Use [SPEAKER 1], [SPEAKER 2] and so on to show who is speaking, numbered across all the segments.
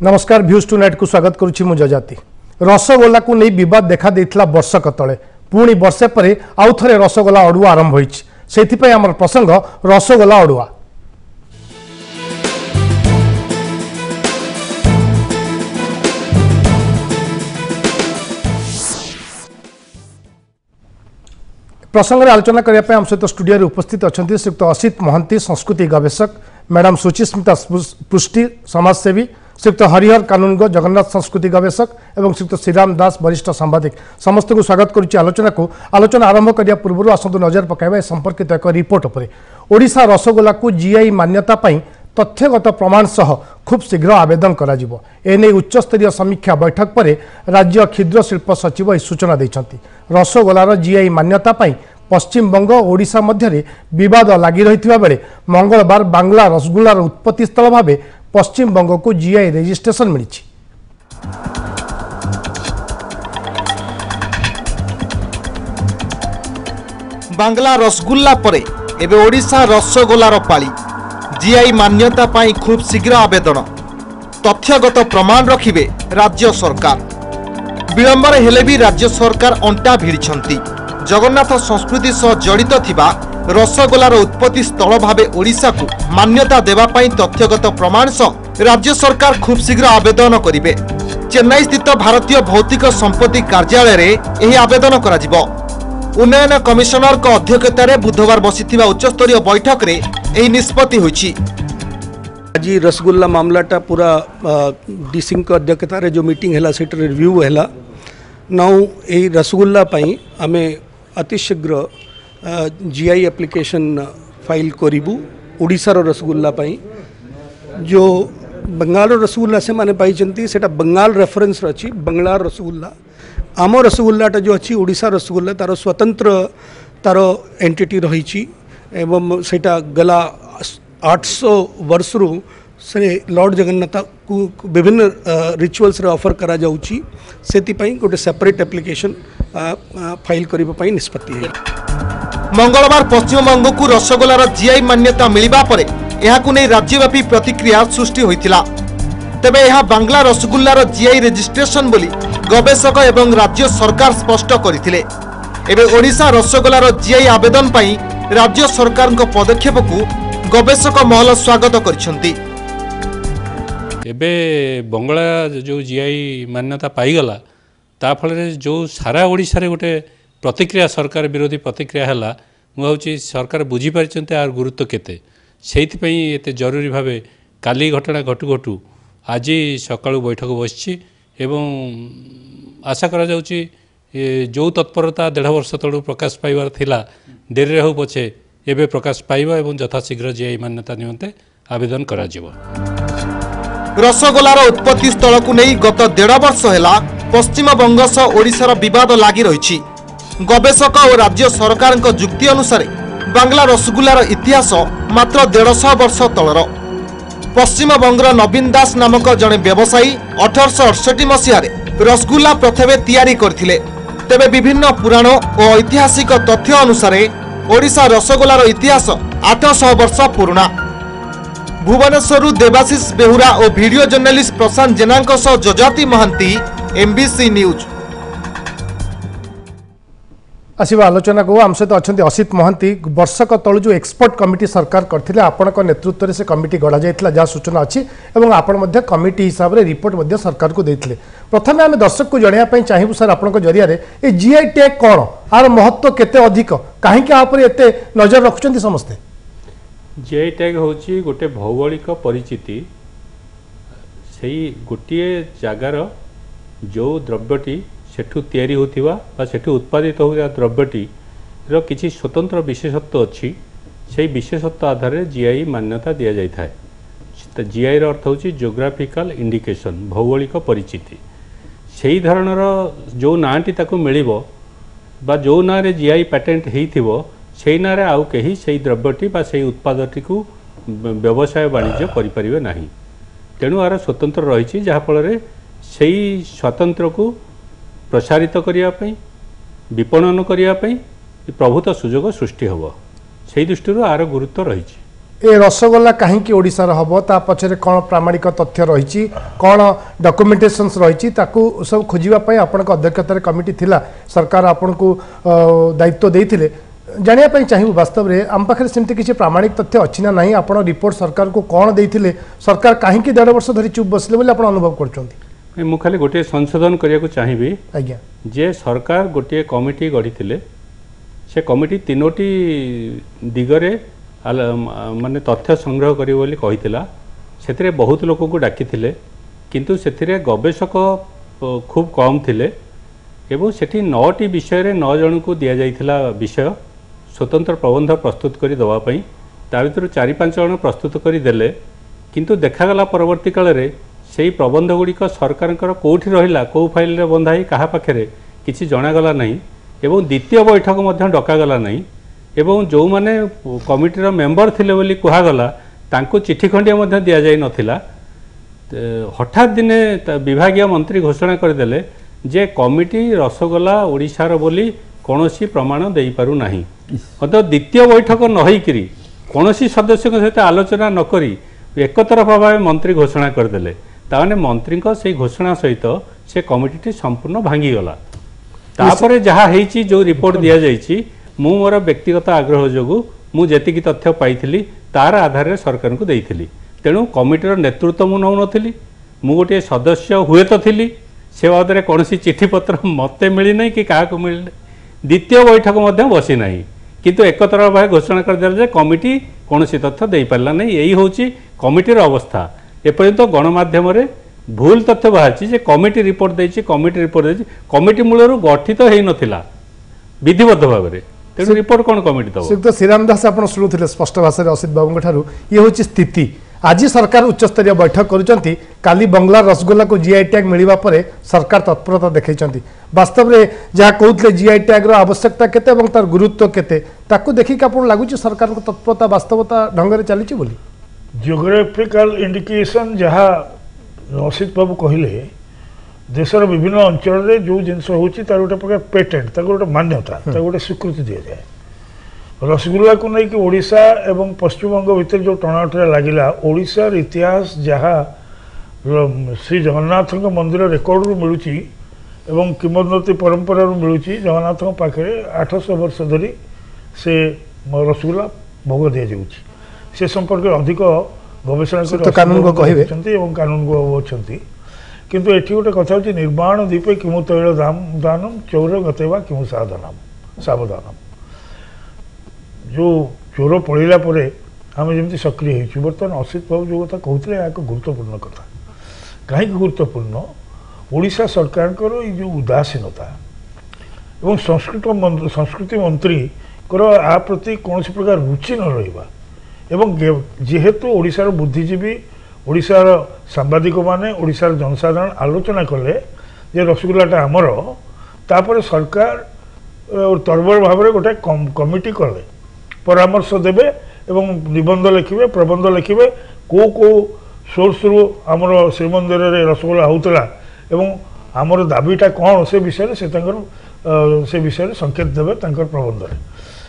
[SPEAKER 1] नमस्कार भ्यूज to night को स्वागत करुछि मु जजाति। रसगोला को नहीं विवाद देखा देइथिला वर्षक तले पुणी वर्षे परे आउ थरे रसगोला अड़ुआ आरंभ होइछि। सेथिपई हमर प्रसंग रसगोला अड़ुआ। प्रसंग में आलोचना करने आम सहित स्टूडियो उपस्थित अच्छा श्रीयुक्त असित महांती संस्कृति गवेषक, मैडम सुचिस्मिता पृष्टि समाजसेवी, श्रीयुक्त हरिहर कानूनगो जगन्नाथ संस्कृति गवेषक और श्रीयुक्त श्रीराम दास वरिष्ठ सांबादिक समस्त को स्वागत करुच्ची आलोचना को। आलोचना आरंभ करने पूर्व आसतु नजर पकाइबा संपर्कित एक रिपोर्ट पर। ओडिशा रसगोला को जीआई मान्यता पाई तथ्यगत प्रमाण सह खूब शीघ्र आवेदन कराजिबो। एने उच्चस्तरीय समीक्षा बैठक पर राज्य क्षुद्र शिल्प सचिव सूचना देइछंती। रसगोलार जीआई मान्यता पाई पश्चिम बंग ओडिशा मध्य विवाद लगी रही बेले मंगलवार बांग्ला रसगोलार उत्पत्ति स्थल भाव पश्चिम बंग को जीआई रजिस्ट्रेशन मिली।
[SPEAKER 2] बांग्ला रसगुल्ला परे एबे ओडिशा रसगोलार पाली जीआई मान्यता पाई खूब शीघ्र आवेदन तथ्यगत प्रमाण रखिबे राज्य सरकार। विलंबर हेले भी राज्य सरकार अंटा भिड़िछंती। जगन्नाथ संस्कृति सह जड़ित थिबा रसगोलार उत्पत्ति स्थल भावे ओडिशा को मान्यता देवा पाई तथ्यगत प्रमाण सह राज्य सरकार खूब शीघ्र आवेदन करिवे। चेन्नई स्थित भारतीय भौतिक संपत्ति कार्यालय रे एही आवेदन कराजिबो। उन्नयन कमिशनर को अध्यक्षतार बुधवार बसिथिबा उच्चस्तरीय बैठक रे एही निष्पत्ति होइछि।
[SPEAKER 3] आज रसगुल्ला मामलाटा पूरा डीसी अध्यक्षतार जो मीटिंग है से रिव्यू है नाउ यही रसगुल्ला पाई आमे अतिशीघ्र जीआई एप्लिकेशन फाइल करूँ। ओडिशार रसगुल्ला पाई जो बंगाल रसगुल्ला से माने पाई सेटा बंगाल रेफरेंस अच्छी बंगला रसगुल्ला। आम रसगुल्लाटा जो अच्छी ओडिशा रसगुल्ला तार स्वतंत्र तार एंटिटी रही एवं सेटा गला 800 वर्ष रु से लॉर्ड जगन्नाथ को विभिन्न रिचुअल्स रे ऑफर करा जाउची। सेति पई गोटे सेपरेट एप्लिकेशन फाइल करिबा पई निष्पत्ति है।
[SPEAKER 2] मंगलवार पश्चिम बंग को रसगोलार जीआई मान्यता मिलिबा परे एहाकु नै राज्यव्यापी प्रतिक्रिया सृष्टि होइतिला। तेबे एहा बांग्ला रसगुल्लार जीआई रजिस्ट्रेशन बोली गवेषक एवं राज्य सरकार स्पष्ट करथिले। एबे ओडिशा रसगोलार जीआई आवेदन पई राज्य सरकार को पदक्षेप को गवेषक महल स्वागत करछंती।
[SPEAKER 4] एबे बंगला जो जीआई मान्यता पाईगला ता फल जो सारा ओडिशा रे गोटे प्रतिक्रिया सरकार विरोधी प्रतिक्रिया है मुझे सरकार बुझी पारिचंते आर गुरुत्व केते सेइथिपई एते जरूरी भावे काली घटना घटू घटू आज सकाळु बैठक बसछि एवं आशा करा जाउछि जो तत्परता 1.5 वर्ष तळु प्रकाश पाइबार थिला डेरी रे हो पछे एबे प्रकाश पाइबा एवं यथाशीघ्र जीआई मान्यता निमंते आवेदन करा जिवो।
[SPEAKER 2] रसगोलार उत्पत्ति स्थल को नहीं गत 1.5 वर्ष है पश्चिम बंग सह ओडिशार विवाद लगी रही। गवेषक और राज्य सरकार जुक्ति अनुसार बांग्ला रसगुल्लार इतिहास मात्र 150 वर्ष तलर। पश्चिम बंगर नवीन दास नामक जड़े व्यवसायी 1868 मसीह रसगुल्ला प्रथमे तैयारी करथिले। तेबे विभिन्न पुराण और ऐतिहासिक तथ्य अनुसार ओडिशा रसगोल्लार इतिहास 800 वर्ष पुराना। भुवनेश्वर देवाशीष बेहुरा और वीडियो जर्नलिस्ट प्रशांत जेना जजाति महांती, एमबीसी न्यूज।
[SPEAKER 1] आसवा आलोचना को आम सहित अच्छा असित महांती। वर्षक तलु जो एक्सपर्ट कमिटी सरकार करथिले आपण नेतृत्व में से कमिटी गढ़ा जाइथिला जहाँ सूचना अच्छी और आपण कमिटी हिसाब से रिपोर्ट सरकार को देथिले। प्रथमे आम दर्शक को जणाइबा चाहिए सर आपण जरिया ये जीआई टैग कौन आर महत्व केते अधिक कहीं आप एते नजर रखुंट समस्ते।
[SPEAKER 4] जीआई टैग होची गोटे भौगोलिक परिचिति से गोटे जगार जो द्रव्यटी सेठू तैयारी होथिबा बा सेठू उत्पादित होगा द्रव्यटी रो किछि स्वतंत्र विशेषत्व अच्छी से विशेषत्व आधार रे जीआई मान्यता दिया जाय थाए। जीआई रो अर्थ होची जियोग्राफिकल इंडिकेशन भौगोलिक परिचिति। सेही धरणर जो नाटी ताकू मिलिबो बा जो ना रे जीआई पेटेंट हेइथिबो सेही ना रे आउ केही सेही द्रव्यटी बा सेही उत्पादटी को व्यवसाय वाणिज्य करि परिबे नाही। तेणु आर स्वतंत्र रहिछि जहा फल रे सेही स्वतंत्र को प्रसारित करने विपणन करने प्रभुत सुजोग सृष्टि हम से दृष्टि आर गुरुत्व रही।
[SPEAKER 1] ए रसगोल्ला कहीं ओडिशार हम ता पछरे कौन प्रामाणिक तथ्य रही कौन डॉक्यूमेंटेशंस रही सब खोजापी आपण अध्यक्षतार कमिटी थिला सरकार आपन को दायित्व देइथिले जानिया चाहिए वास्तव में आम पाखे सेमती किसी प्रामाणिक तथ्य अच्छी ना नहीं आप रिपोर्ट सरकार को कौन देइथिले सरकार कहीं 1.5 वर्ष धरी चुप बसले बोले आप अनुभव कर
[SPEAKER 4] मु खाली गोटे संशोधन करिया चाहिए
[SPEAKER 1] आज्ञा
[SPEAKER 4] जे सरकार गोटे कमिटी गढ़ी से कमिटी 3टी दिगरे माने तथ्य संग्रह करी बोली कहितिला सेतिरे बहुत लोक को डाकिथिले किंतु सेतिरे गवेषक खूब कम थिले एवं सेठी 9टी विषय रे 9 जन को दिया जाइथिला विषय स्वतंत्र प्रबंध प्रस्तुत करी दवा पई ता भितर 4-5 जन प्रस्तुत करी देले किंतु देखागला परवर्ती काल रे सेही प्रबंध गुड़िक सरकार कोठी रहिला को फाइल रे बंधाई कहा पाखे किसी जनागला नहीं एवं द्वितीय बैठक मध्य डकागला नहीं एवं जो माने कमिटीर मेंबर थिले बोली कुहागला तांको चिठी खंडिया मध्य दिया जाई नथिला हठात दिने विभागीय मंत्री घोषणा करदेले जे कमिटी रसगोल्ला ओडिशार बोली कौनसी प्रमाण दे पारु नाही अत द्वितीय बैठक न होइकरी कौनसी सदस्य सहित आलोचना नकरी एक तरफा भाव मंत्री घोषणा करदेले ताने मंत्री से घोषणा सहित से कमिटी संपूर्ण भांगीगला तापर जहाँ होइछि जो रिपोर्ट दिया जाइछि मु मोर व्यक्तिगत आग्रह जोगु मु जेतिकी तथ्य पाइथिली तार आधार रे सरकार को देइथिली तेणु कमिटीर नेतृत्व मु नौ नथिली मु गोटे सदस्य हुए तो थिली से बादरे कौन चिठी पत्र मते मिली नहीं कि क्या मिली द्वितीय बैठक मध्य बसी नहीं किंतु एक तरफ भाव घोषणा कर दिया कमिटी कौन तथ्य दे पारा नहीं यही हूँ कमिटीर अवस्था एपर्यंत गणमाध्यम भूल तथ्य बाहर कमिटी रिपोर्ट देछि कमिटी मूलर गठित हो नथिला विधिबद्ध भाव में तेणु रिपोर्ट कौन कमिटी दब
[SPEAKER 1] श्रीयुक्त श्रीराम दास आप शुणुते स्पष्ट भाषा में असित बाबू ठारू ये हूँ स्थिति आज सरकार उच्चस्तरीय बैठक करुँच काली बंगला रसगोल्ला को जीआई टैग मिलवा पर सरकार तत्परता देखते वास्तव में जहाँ कहते जीआई टैग आवश्यकता केते और तार गुरुत्व केते ताकू देखिक आप लगुच सरकार तत्परता वास्तवता ढंग से चली बोली
[SPEAKER 5] जियोग्राफिकल इंडिकेशन जहाँ असित बाबू कहले देशर विभिन्न अंचल रे जो जिनस होची तार गोटे प्रकार पेटेंट तार गोटे मान्यता तार गोटे स्वीकृति दि जाए रसगुल्ला को नहीं कि ओडिशा एवं पश्चिमबंग भितर जो टणाटरा लगिला ओडिशार इतिहास जहाँ श्री जगन्नाथ मंदिर रेकर्ड रु मिलूची एवं किंवदंती परंपरा रु मिलूची जगन्नाथ पाखे 800 वर्ष धरी से रसगुल्ला भोग दि जाऊँगी से संपर्क अधिक गवेषणा कानून गो अच्छा किंतु एठी गोटे कथा होची निर्माण दीपे किमु तैल दानम चौर गतेवा किमु सावधानम जो चोर पड़ला आम जमी सक्रिय हो बर्तमान असित बाबू जो कथा कहते हैं एक गुरुत्वपूर्ण कथा कहीं गुरुत्वपूर्ण ओडिशा सरकार जो उदासीनता एवं संस्कृति मंत्री आ प्रति कौन प्रकार रुचि न रहा एवं जेहेतु ओडिशार बुद्धिजीवी ओडिशार सांबादिक माने ओडिशार जनसाधारण आलोचना कले जे रसगुल्लाटा आमर तापर सरकार तरबर भाव में गोटे कमिटी कले परामर्श देवे एवं निबंध लिखे प्रबंध लिखे को सोर्स रु आमर श्रीमंदिर रे रसगोल्ला होता एवं आमर दाबीटा कौन से विषय से विषय संकेत देवे प्रबंध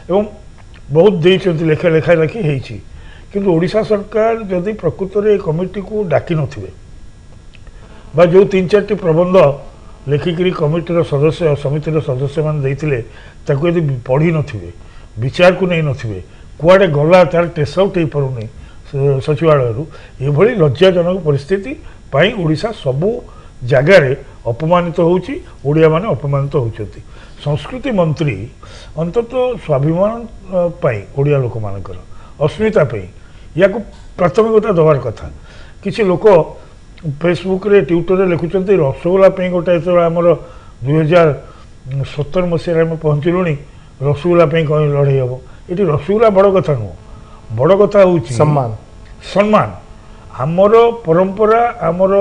[SPEAKER 5] एवं बहुत देते लेखा लेखा लेखी होती किंतु ओडिशा सरकार जदि प्रकृत में कमिटी को डाकी नथिबे बा जो 3-4टी प्रबंध लेखिकी कमिटीर सदस्य समितिर सदस्य मान देइथिले ताको यदि पढ़ी नथिबे विचार को नहीं नथिबे कुआडे गला तार टेस्ट आउट हो पारुनी सचिवालय ये लज्जाजनक परिस्थिति पाई ओडिशा सबू जगार अपमानित होउची ओडिया माने अपमानित होउचंती संस्कृति मंत्री अंतत स्वाभिमान पाई ओडिया लोक मानकर अस्मिता पाई या प्राथमिकता दबार कथा किसी लोक फेसबुक रे ट्विटर रे लिखुचंती रसगोल्ला पे गोटे जो आमर 2017 मसीह में पहुँचलुणी रसगोल्ला पे कहीं लड़े हम ये रसगोल्ला बड़ कथा नुह बड़ कथा हूँ सम्मान सम्मान आमर परंपरा आमर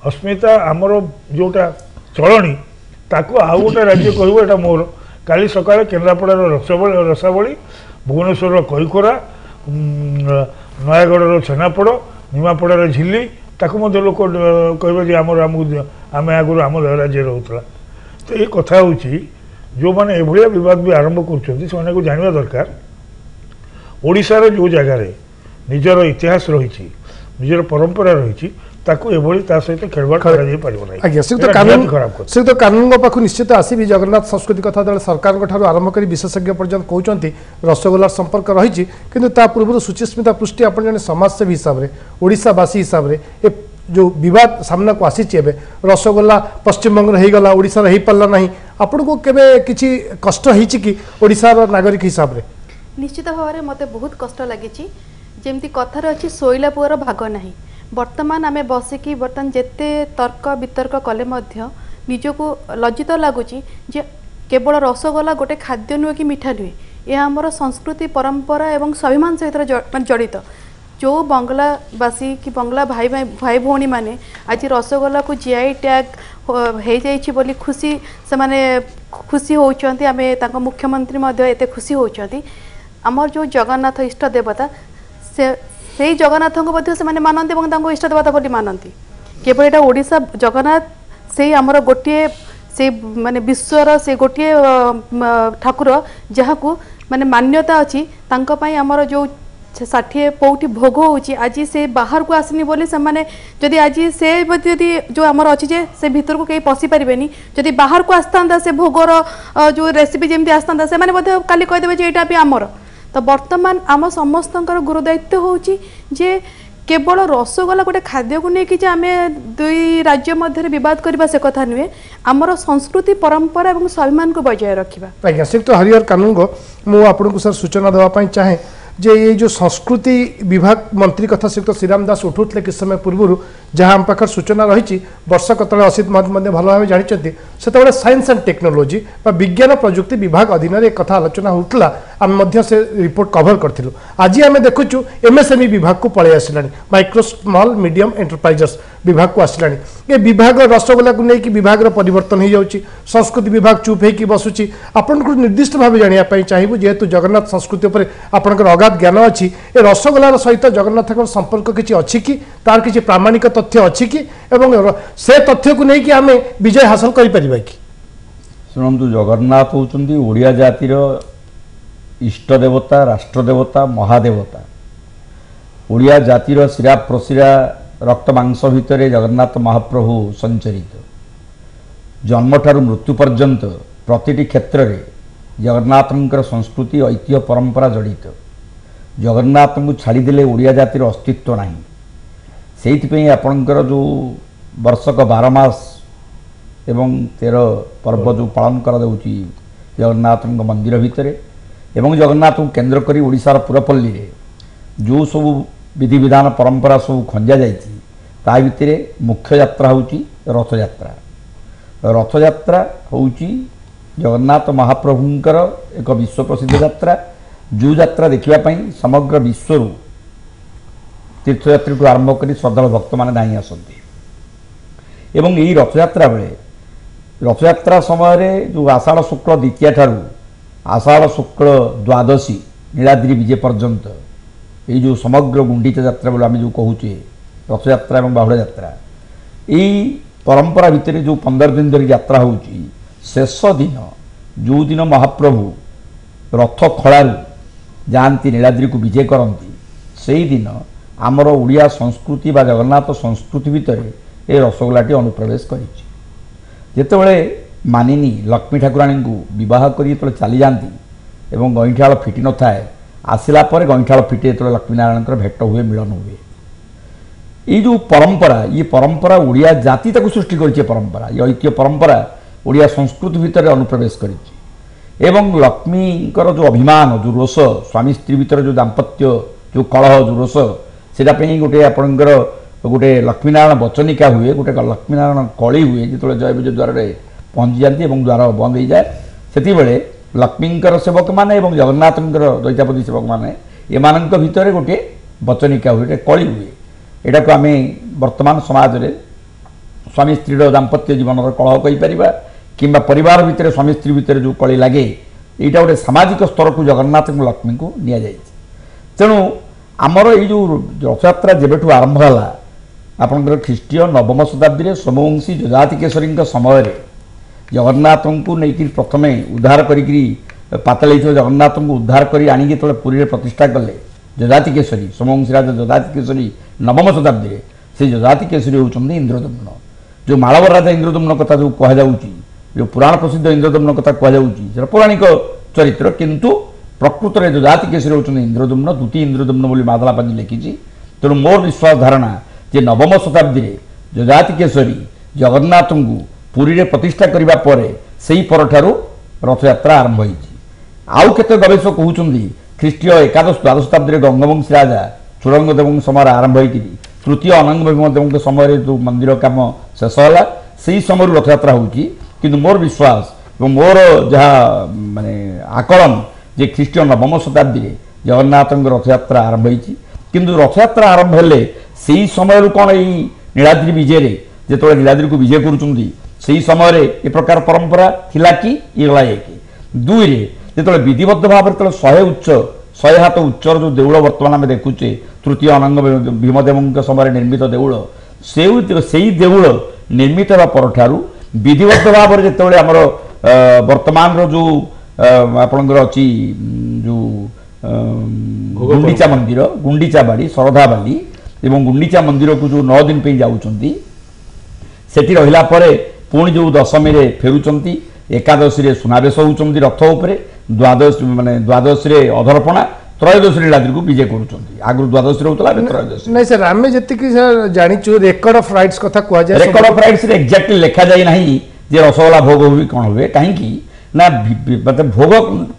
[SPEAKER 5] अस्मिता आमर जोटा चलनी ताको आउ गोटे राज्य कहब एटा मोर काली सकाଳେ केन्द्रापड़ार रसावली भुवनेश्वर कईखोरा नयागढ़ छेनापड़ निमापड़ार झिल्ली ताको मध्य लोक कहे आमर आम आगुरी आम राज्य रोला तो ये कथा हूँ जो मैंने एभलिया विवाद भी आरंभ कर जानवा दरकार ओडिशार जो जगार ନିଜର ଇତିହାସ ରହିଛି ନିଜର ପରମ୍ପରା ରହିଛି ତାକୁ ଏଭଳି ତା ସହିତ ଖେଳବାଡ଼ କରାଯାଇ ପାରିବ ନାହିଁ।
[SPEAKER 1] ଆଜ୍ଞା ସେ ତ କାନୁନଙ୍କ ପାଖକୁ ନିଶ୍ଚିତ ଆସିବି। ଜଗନ୍ନାଥ ସଂସ୍କୃତି କଥା ଯେତେବେଳେ ସରକାରଙ୍କ ଠାରୁ ଆରମ୍ଭ କରି ବିଶେଷଜ୍ଞ ପର୍ଯ୍ୟନ୍ତ କହୁଛନ୍ତି ରସଗୋଲାର ସମ୍ପର୍କ ରହିଛି, କିନ୍ତୁ ତା ପୂର୍ବରୁ ସୁଚିସ୍ମିତା ପୃଷ୍ଟି ଆପଣ ଜଣେ ସମାଜସେବୀ ହିସାବରେ ଓଡ଼ିଶାବାସୀ ହିସାବରେ ଏ ଯେଉଁ ବିବାଦ ସାମ୍ନାକୁ ଆସିଛି ଏବେ ରସଗୋଲା ପଶ୍ଚିମବଙ୍ଗରେ ହେଇଗଲା ଓଡ଼ିଶାରେ ହେଇପାରିଲା ନାହିଁ, ଆପଣଙ୍କୁ କେବେ କିଛି କଷ୍ଟ ହେଇଛି କି ଓଡ଼ିଶାର ନାଗରିକ ହିସାବରେ?
[SPEAKER 6] ନିଶ୍ଚିତ ଭାବରେ ମୋତେ ବହୁତ କଷ୍ଟ ଲାଗିଛି। ଯେମିତି କଥାରେ ଅଛି ଶୋଇଲା ପୁଅର ଭାଗ ନାହିଁ। ବର୍ତ୍ତମାନ ଆମେ ବସିକି ବର୍ତ୍ତମାନ ଯେତେ ତର୍କ ବିତର୍କ କଲେ ମଧ୍ୟ ନିଜକୁ ଲଜ୍ଜିତ ଲାଗୁଛି ଯେ କେବଳ ରସଗୋଲା ଗୋଟେ ଖାଦ୍ୟ ନୁହେଁ କି ମିଠା ନୁହେଁ, ଏହା ଆମର ସଂସ୍କୃତି ପରମ୍ପରା ଏବଂ ସ୍ୱାଭିମାନ ସହିତ ଜଡ଼ିତ। ଯେଉଁ ବଙ୍ଗଳାବାସୀ କି ବଙ୍ଗଳା ଭାଇ ଭଉଣୀମାନେ ଆଜି ରସଗୋଲାକୁ GI ଟ୍ୟାଗ୍ ହେଇଯାଇଛି ବୋଲି ସେମାନେ ଖୁସି ହେଉଛନ୍ତି। ଆମେ ତାଙ୍କ ମୁଖ୍ୟମନ୍ତ୍ରୀ ମଧ୍ୟ ଏତେ ଖୁସି ହେଉଛନ୍ତି। ଆମର ଯେଉଁ ଜଗନ୍ନାଥ ଇଷ୍ଟ ଦେବତା ସେଇ ଜଗନ୍ନାଥଙ୍କୁ ମଧ୍ୟ ସେମାନେ ମାନନ୍ତି ଏବଂ ତାଙ୍କୁ ଇଷ୍ଟ ଦେବତା ବୋଲି ମାନନ୍ତି। କେବଳ ଏଇଟା ଓଡ଼ିଶା ଜଗନ୍ନାଥ ସେଇ ଆମର ଗୋଟିଏ ସେଇ ମାନେ ବିଶ୍ୱର ସେ ଗୋଟିଏ ଠାକୁର ଯାହାକୁ ମାନେ ମାନ୍ୟତା ଅଛି। ତାଙ୍କ ପାଇଁ ଆମର ଯେଉଁ 60 ପଉଟି ଭୋଗ ହେଉଛି ଆଜି ସେ ବାହାରକୁ ଆସିନି ବୋଲି ସେମାନେ ଯଦି ଆଜି ସେ ଯଦି ଯେଉଁ ଆମର ଅଛି ଯେ ସେ ଭିତରକୁ କେହି ପଶି ପାରିବେନି, ଯଦି ବାହାରକୁ ଆସିଥାନ୍ତା ସେ ଭୋଗର ଯେଉଁ ରେସିପି ଯେମିତି ଆସିଥାନ୍ତା ସେମାନେ ମଧ୍ୟ କାଲି କହିଦେବେ ଯେ ଏଇଟା ବି ଆମର। ତ ବର୍ତ୍ତମାନ ଆମ ସମସ୍ତଙ୍କର ଗୁରୁଦାୟିତ୍ୱ ହେଉଛି ଯେ କେବଳ ରସଗୋଲା ଗୋଟେ ଖାଦ୍ୟକୁ ନେଇକି ଯେ ଆମେ ଦୁଇ ରାଜ୍ୟ ମଧ୍ୟରେ ବିବାଦ କରିବା ସେ କଥା ନୁହେଁ, ଆମର ସଂସ୍କୃତି ପରମ୍ପରା ଏବଂ ସ୍ୱାଭିମାନକୁ ବଜାୟ ରଖିବା।
[SPEAKER 1] ଆଜ୍ଞା ଶ୍ରୀଯୁକ୍ତ ହରିହର କାନୁନଗୋ, ମୁଁ ଆପଣଙ୍କୁ ସାର୍ ସୂଚନା ଦେବା ପାଇଁ ଚାହେଁ जे ये जो संस्कृति विभाग मंत्री कथा श्रीयुक्त श्रीराम दास उठुले कि समय पूर्व जहाँ आम पाखे सूचना रही वर्षक तले असित महंत भल भाव जानते से साइंस एंड टेक्नोलोजी विज्ञान प्रजुक्ति विभाग अधीन एक कथा आलोचना होता आम से रिपोर्ट कभर करूँ। आज आम देखुचु एमएसएमई विभाग को पलि आसला माइक्रो स्मॉल मीडियम एंटरप्राइजेस विभाग को आसला। ये विभाग रसगोला को लेकिन विभाग परिवर्तन हो जाऊँगी, संस्कृति विभाग चुप होकर बसुची। आपन को निर्दिष्ट भाव जानापी चाहिए जेहेतु जगन्नाथ संस्कृति उपर आपंकर अगाध ज्ञान अच्छी ए रसगोलार सहित जगन्नाथ संपर्क किसी अच्छी कि तार किसी प्रामाणिक तथ्य अच्छी कि एवं से तथ्य को लेकिन आम विजय हासिल कर
[SPEAKER 7] शुणु जगन्नाथ होती ओडिया जातिर इष्ट देवता राष्ट्रदेवता महादेवता। ओडिया जातिर शिरा प्रशिरा रक्त मांस भितर जगन्नाथ महाप्रभु संचरित जन्म ठारू मृत्यु पर्यंत प्रतिटी क्षेत्र में जगन्नाथंकर संस्कृति ऐतिह्य परंपरा जड़ित। जगन्नाथ को छाड़देले ओडिया जातिर अस्तित्व ना से आपणकर जो वर्षक 12 मास एवं 13 पर्व जो पालन कर जगन्नाथ मंदिर भितर एवं जगन्नाथ को केन्द्र कर ओडिशार पुरपल्ली रे जो सब विधि विधान परंपरा सब खंजा जाता भितर मुख्य यात्रा होची रथ यात्रा। रथ यात्रा होची जगन्नाथ महाप्रभुंकर एक विश्व प्रसिद्ध यात्रा जो यात्रा देखा समग्र विश्व तीर्थयात्री आरंभ कर श्रद्धा भक्त मैंने धाई आसती। एवं यही रथयात्रा बेले रथयात्रा समय जो आषाढ़ शुक्ल द्वितीय ठारू आषाढ़ शुक्ल द्वादशी नीलाद्रि विजय पर्यंत ये जो समग्र गुंडीचा यात्रा बोले आम जो कहूचे रथयात्रा और बाहुड़ा यात्रा यही परंपरा भितर जो 15 दिन धरी यात्रा होची शेष दिन जो दिन महाप्रभु रथ खड़ारू जाती नीलाद्रि को विजय करती से दिन आमर ओडिया संस्कृति बा जगन्नाथ संस्कृति भितर ये रसगोलाटी अनुप्रवेश करिछि। जेतेबेले मानिनी लक्ष्मी ठाकुराणी को बह कर चली जाती एवं गईठाल फिटी न थाए आसला गईठाल फिटे जो लक्ष्मीनारायण भेट हुए मिलन हुए ये जो परंपरा ये परंपरा ओडिया जाति ताको सृष्टि करिछि। परंपरा ये ऐतिह्य परंपरा ओडिया संस्कृति भितर अनुप्रवेश करिछि। एवं लक्ष्मीकर जो अभिमान जो रोष स्वामी स्त्री भितर जो दाम्पत्य जो कलह जो रोष से गोटे आपणकर गोटे लक्ष्मीनारायण वचनिका हुए गोटे लक्ष्मीनारायण कली हुए जो जय विजय द्वार पहुँची जाती द्वार बंद हो जाए से लक्ष्मीकर सेवक मैंने जगन्नाथंकर दैतापति सेवक मैंने एमान भितर गोटे वचनिका हुए कली हुए यहाँ को आम वर्तमान समाज में स्वामी स्त्री दाम्पत्य जीवन कलह कहीपर कि परिवार भितर स्वामी स्त्री भितर जो कली लगे यहाँ गोटे सामाजिक स्तर को जगन्नाथ लक्ष्मी को नि तेणु आमर ये जो रथयात्रा जेबेठू आरंभ है आपंकर ख्रीष्टीय नवम शताब्दी सोमवंशी जजाति केशरी समय जगन्नाथ को लेकिन प्रथमे उद्धार करी पातल जगन्नाथ को उद्धार कर आणिक पुरी प्रतिष्ठा कले ଯଯାତି କେଶରୀ सोमवंशी राजा ଯଯାତି केशरी नवम शताब्दी से ଯଯାତି केशरी होउछन्ती इंद्रदम्न जो मालवर राजा इंद्रदम्न कथा जो कह जाउची जो पुराण प्रसिद्ध इंद्रदम्न कथा कह जाउची से पौराणिक चरित्र किंतु प्रकृत में যযাতি केशरी होउछन्ती इंद्रदम्न द्वितीय इंद्रदम्न बोली मादला पांजी लिखिची तेणु मोर विश्वास धारणा जे नवम शताब्दी ଯଯାତି केशरी जगन्नाथ को पुरी रे प्रतिष्ठा करिबा परे सेही परठारु रथयात्रा आरंभ होईची आउ केते गवेषक कहउछन्ती ख्रीष्टीय एकादश द्वादश शताब्दी गंगवंशी राजा चूड़ंगदेव समय आरंभ होती तृतीय अनंग भीमदेव समय जो मंदिर कम शेष है से समय रथयात्रा होती किंतु मोर विश्वास और मोर जहाँ माने आकलन जे ख्रीष्टीय नवम शताब्दी जगन्नाथ रथयात्रा आरंभ होती किंतु रथयात्रा आरंभ हेले से समय कौन यही नीलाद्रि विजय जो नीलाद्रि को विजय करुँच समय ए प्रकार परंपरा थिला कि ये गला एक दुई रे जो विधिबद्ध भाव में 100 हाथ उच्चर जो देउल बर्तमान आम देखुचे तृतीय अनंग भीमदेव समय निर्मित देउल से देउल निर्मित होगा परठारु विधिबद्ध भाव में जो आम वर्तमान जो आपणकर अच्छी जो गुंडीचा मंदिर गुंडीचा बाड़ी शरधा बाली एवं गुंडीचा मंदिर को जो 9 दिन पे जाउछंती सेठी रहिला परे पुणी जो दशमी रे फेरुचंती एकादशी रे सुनावेश होउचंती रथ उपरे द्वादश माने द्वादशी रे अधरपणा त्रयोदशी नीलाद्रि को विजय करुचंती आगु द्वादशी रे होतला त्रयोदशी
[SPEAKER 1] नहीं सर आमे जति कि जानिचु रेकॉर्ड ऑफ राइट्स कथा कुआ जाय
[SPEAKER 7] रेकॉर्ड ऑफ राइट्स रे एग्जैक्टली लिखा जाय नाही जे रसगोला भोग होबी कोन होबे काहे कि ना मतलब भोग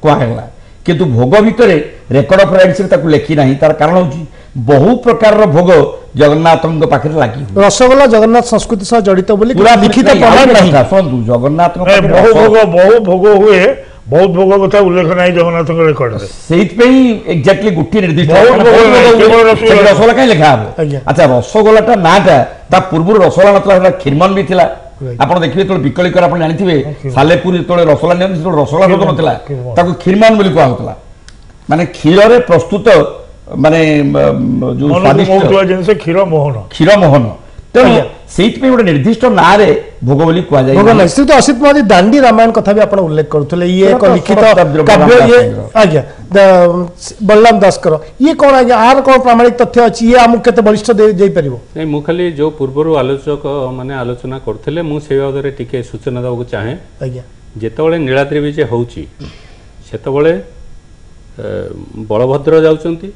[SPEAKER 7] कुआ हेला किंतु भोग भितरे रेकॉर्ड ऑफ राइट्स रे ताकू लेखि नाही तार कारण होची बहु प्रकार भोग जगन्नाथ पाखे लगी
[SPEAKER 1] रसगोला जगन्नाथ संस्कृति सह जड़ित बोली पूरा लिखित प्रमाण नहीं
[SPEAKER 7] शुणु जगन्नाथ
[SPEAKER 5] बहु भोग हुए बहुत भोग कथा उल्लेख नहीं जगन्नाथ रेकर्ड
[SPEAKER 7] से एक्जाक्टली गोटे निर्दिष्ट रसगोला कहीं लिखा हम अच्छा रसगोला नाटा पूर्व रसगोला ना खीरमन भी थिला आप देखिए जो बिकलिकर आप जानते सालेपुर जो रसगोला नि रसगोला भोग नाला खीरमन बोली कहला माने क्षीर प्रस्तुत माने जो
[SPEAKER 5] जिनसे क्षीर
[SPEAKER 7] मोहन तेणु से गोटे निर्दिष्ट ना रे भोग बोली कह जाए
[SPEAKER 1] निश्चित असित मोदी दांडी रामायण कथा भी आपण उल्लेख करथले ये एक लिखित काव्य ये आज्ञा बलराम दास कर ये कौन आज्ञा आर कौन प्रामाणिक तथ्य अछि ये हमु केते बलिष्ठ दे परिबो
[SPEAKER 4] नहीं मु खाली जो पूर्वरु आलोचक माने आलोचना करथले मु से बाबदरे टिके सूचना देबो चाहे
[SPEAKER 1] आज्ञा
[SPEAKER 4] जेतबळे नीलाद्रि विजय होउची सेतबळे बलभद्र जाउचंती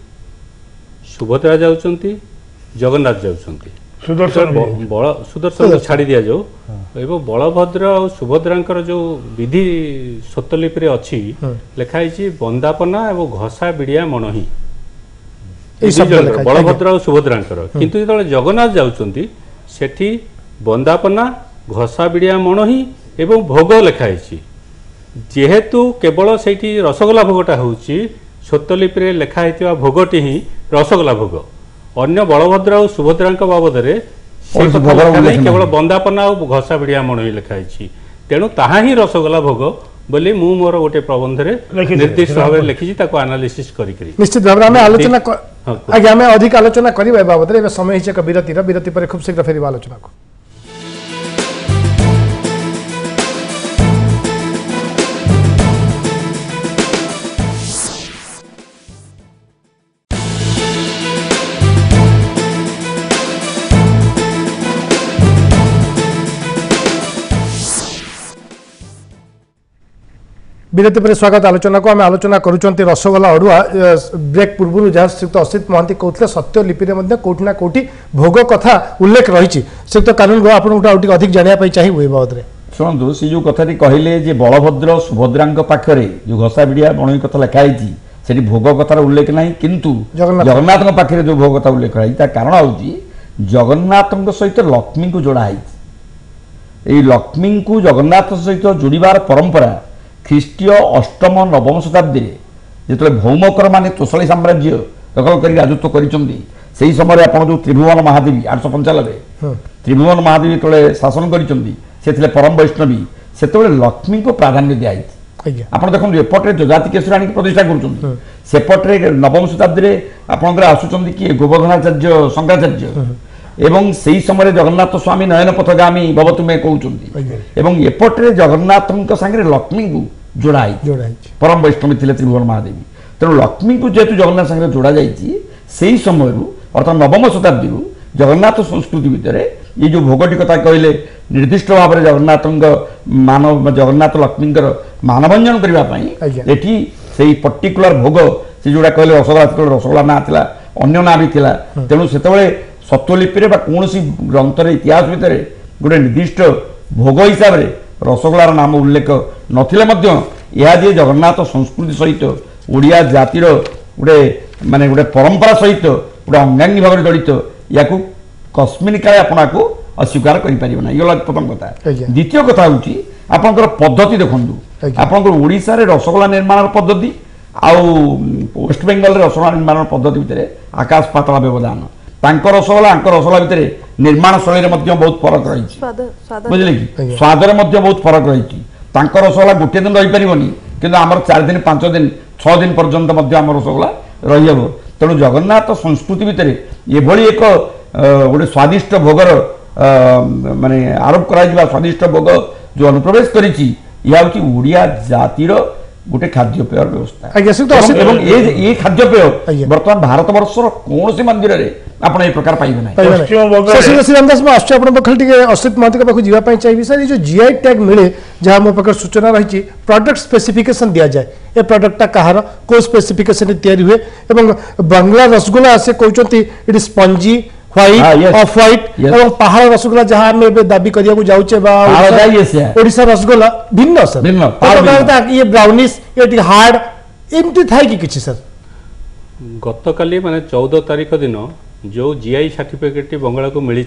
[SPEAKER 4] सुभद्रा जाउचंती जगन्नाथ जाउचंती सुदर्शन छाड़ी दिया जाऊ एवं बलभद्र और सुभद्रांकर जो विधि स्वतलिपि अच्छी लिखाई बंदापना और घसा बिड़िया मणही बलभद्र और सुभद्रांकर किंतु जो जगन्नाथ जाउचंती सेठी बंदापना घसा बिड़िया मणही एवं भोग लिखाई जेहेतु केवल से रसगोला भोगटा होउची स्वतलिपि लिखाई भोगटी ही रसगोला भोग अन्य बलभद्र और सुभद्रा बाबद केवल बंदापना और घसा बिड़िया मणही लिखाई तेणु ताहा ही रसगोला भोग बोली मु मोर गोटे प्रबंध निर्दिष्ट भाव में लिखी एनालिसिस करी
[SPEAKER 1] निश्चित भाव में आलोचना आगे आम अधिक आलोचना करबा बाबद समय एक विरति पर खूब शीघ्र फेर आलोचना को विरति पर स्वागत आलोचना को आम आलोचना करुँच रसगोला अड़ुआ ब्रेक पूर्व जहाँ श्रीयुक्त असित महांती कहते सत्य लिपि कौटिना कौटि भोग कथा उल्लेख रही श्रीयुक्त कानून आपको अधिक जानापी चाहिए बाबद में
[SPEAKER 7] शुणु से जो कथा कहले जे बलभद्र सुभद्रा पाखे जो घसा बिड़िया बणी कथा लिखाई से भोग कथार उल्लेख ना किंतु जगन्नाथ पाखे जो भोग कथा उल्लेख है कारण हूँ जगन्नाथ सहित लक्ष्मी को जोड़ाई लक्ष्मी को जगन्नाथ सहित जोड़ार परंपरा ख्रीष्टीय अष्टम नवम शताब्दी जो भौमकर मान तोषाली साम्राज्य दखल कर राजत्व कर समय आप जो त्रिभुवन महादेवी 895 त्रिभुवन महादेवी जो शासन कर परम वैष्णवी से लक्ष्मी को प्राधान्य दिखाई आप देखो एपटे जजाति केशरी आनी प्रतिष्ठा करपटे नवम शताब्दी आपंकर आसुच्च किए गोवर्धनाचार्य शंकराचार्य एवं से समय जगन्नाथ स्वामी नयन पथगामी भवतुमे कहते एपटे जगन्नाथ सांगे लक्ष्मी को जोड़ाई परम वैष्णवी थे त्रिभुवन महादेवी तेणु लक्ष्मी को जेहेतु जगन्नाथ संगे जोड़ा जाइए से समय अर्थात नवम शताब्दी जगन्नाथ संस्कृति भितर ये जो भोगटी कथा कहले निर्दिष्ट भाव में जगन्नाथ मानव जगन्नाथ लक्ष्मी मानभंजन करने एटी से पर्टिकुलर भोग से जोड़ा कहले रसगोला रसगोला ना था अन्य ना भी था तेणु से सत्वलिपि कौन ग्रंथर इतिहास भितर गोटे निर्दिष्ट भोग हिसाब से रसगोलार नाम उल्लेख नथिले यह जे जगन्नाथ संस्कृति सहित ओडिया जातिर गोटे माने गोटे परंपरा सहित गोटे अंगांगी भाव जड़ित या कस्मिन काले आपना को अस्वीकार करें ये प्रथम कथा द्वितीय कथा हूँ आपंकर पद्धति देखूँ आपंकर ओडिशा रे रसगोला निर्माण पद्धति आउ वेस्ट बेंगल रसगोला निर्माण पद्धति भितर आकाश पाताल व्यवधान तांकर रसगोला भितर निर्माण शैली में बहुत फरक रही बुझे कि स्वादर बहुत फरक रही तांकर रसगोला गोटे दिन रही पारनि किंतु आमर 4 दिन 5 दिन 6 दिन पर्यंत आम रसगोला रही तेणु जगन्नाथ संस्कृति भितर ये एक गोटे स्वादिष्ट भोगर माने आरोप करा स्वादिष्ट भोग जो अनुप्रवेश करिछि या होछि ओडिया जातिर गोटे खाद्यपेय व्यवस्था ये खाद्यपेय बर्तमान भारत वर्षर कौन सी मंदिर रे आपण ए प्रकार पाइबे नै
[SPEAKER 1] श्रीरामदास मैं आश्चर्य अपन पखल टिके असित महंती के पाखु जीवा पई चाहिए सर ये जो जीआई टैग मिले जहां मो पकर सूचना रही प्रोडक्ट स्पेसिफिकेशन दिया जाए ए प्रोडक्टटा कहार को स्पेसिफिकेशन तैयारी हुए एवं बांग्ला रसगोला से कहउचंती it is spongy white off white एवं पहाड़ रसगोला जहां हम एबे दाबी करिया को जाउचे बा ओडिसा रसगोला भिन्न सर भिन्न ये ब्राउनिश ये हार्ड एमती थाई कि किछि सर
[SPEAKER 4] गतकाली माने 14 तारिख दिन जो जीआई सर्टिफिकेट बंगाला को मिली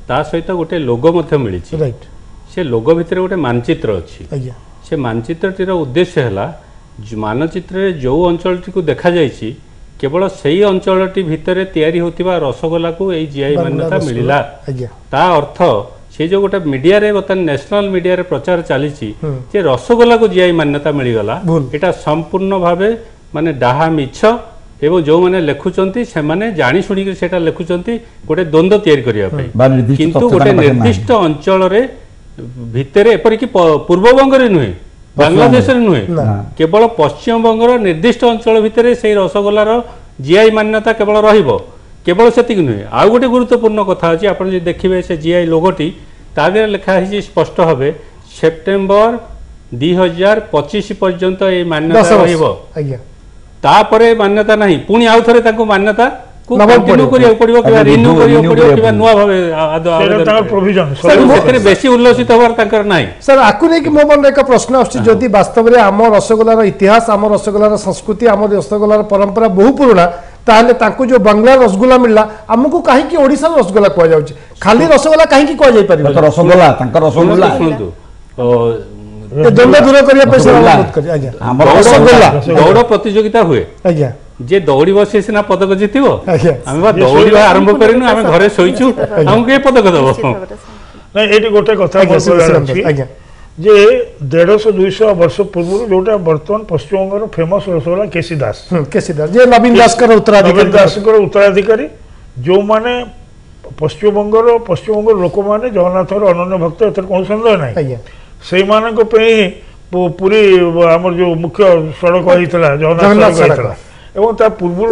[SPEAKER 4] ता सहित गोटे लोगो मध्य मिली
[SPEAKER 1] राइट
[SPEAKER 4] से लोगो भितर गोटे मानचित्र अच्छी से मानचित्रटीर उद्देश्य है मानचित्र जो अंचलटी को देखा जाइए केवल सही अंचलटी भितर तैयारी होतिबा रसगोला को यही जीआई मान्यता मिलला ता अर्थ से जो गोटे मीडिया रे बर्तमान नेशनल मीडिया रे प्रचार चली जे रसगोला को जीआई मान्यता मिलगला एटा संपूर्ण भावे माने डाहा मिछ एवं जो मैंने लिखुंट से जानी शुणी से लिखुंट गोटे द्वंद्व तैयारी करने किंतु गोटे निर्दिष्ट अंचल भितर एपरिक पूर्वबंग नुहे बांग्लादेश नुहे केवल पश्चिम बंगर निर्दिष्ट अंचल भितर से रसगोलार जीआई मान्यता केवल केवल से नुहे आउ गोटे गुरुत्वपूर्ण कथा अच्छी आप देखिए से जीआई लोगोटी तादे लिखाही स्पष्ट भाव सेप्टेम्बर 2025 पर्यंत ये मान्यता रही तापरे मान्यता नहीं पुणी आउ थरे ताको मान्यता को कंटिन्यू करिया पड़िबो कि रिन्यू करिया पड़िबो कि नुवा भाबे आदो
[SPEAKER 5] प्रोविजन
[SPEAKER 4] सर बेसी उल्लसित होबार ताकर नाही
[SPEAKER 1] सर आकु नै कि मो मन एक प्रश्न आछि जदि वास्तव रे आम रसगोलार इतिहास आम रसगोलार संस्कृति आम रसगोलार परंपरा बहु पुराना ताहले ताको जो बांग्ला रसगोला मिलला हमको काहे कि ओडिसा रसगोला कोआ जाउछि खाली रसगोला काहे कि कोआ जाई परिबो
[SPEAKER 7] तो रसगोला तांकर रसगोला
[SPEAKER 4] सुनतु
[SPEAKER 1] द्वंद्व दूर करिया पैसा अनुरोध करी आज्ञा
[SPEAKER 7] हमर रसगोला
[SPEAKER 4] दौड़ प्रतियोगिता हुए
[SPEAKER 1] आज्ञा
[SPEAKER 4] जे दौड़ी बसी सिना पदक जितिबो हम बा दौड़िबा आरंभ करिनु हम घरे सोइछु हम के पदक देबो
[SPEAKER 5] नै एटी गोटे कथा आज्ञा जे 150-200 वर्ष पूर्व जोटा वर्तमान पश्चिम बंगर फेमस रसगोला केसीदास
[SPEAKER 1] जे नवीन दास कर
[SPEAKER 5] उत्तराधिकारी जो माने पश्चिम बंगर लोक माने जगन्नाथर अनन्य भक्त एतर कोन संदेह नै से मानक पे पूरी आमर जो मुख्य सड़क होता जगन्नाथ सड़क एवं ता पूर्व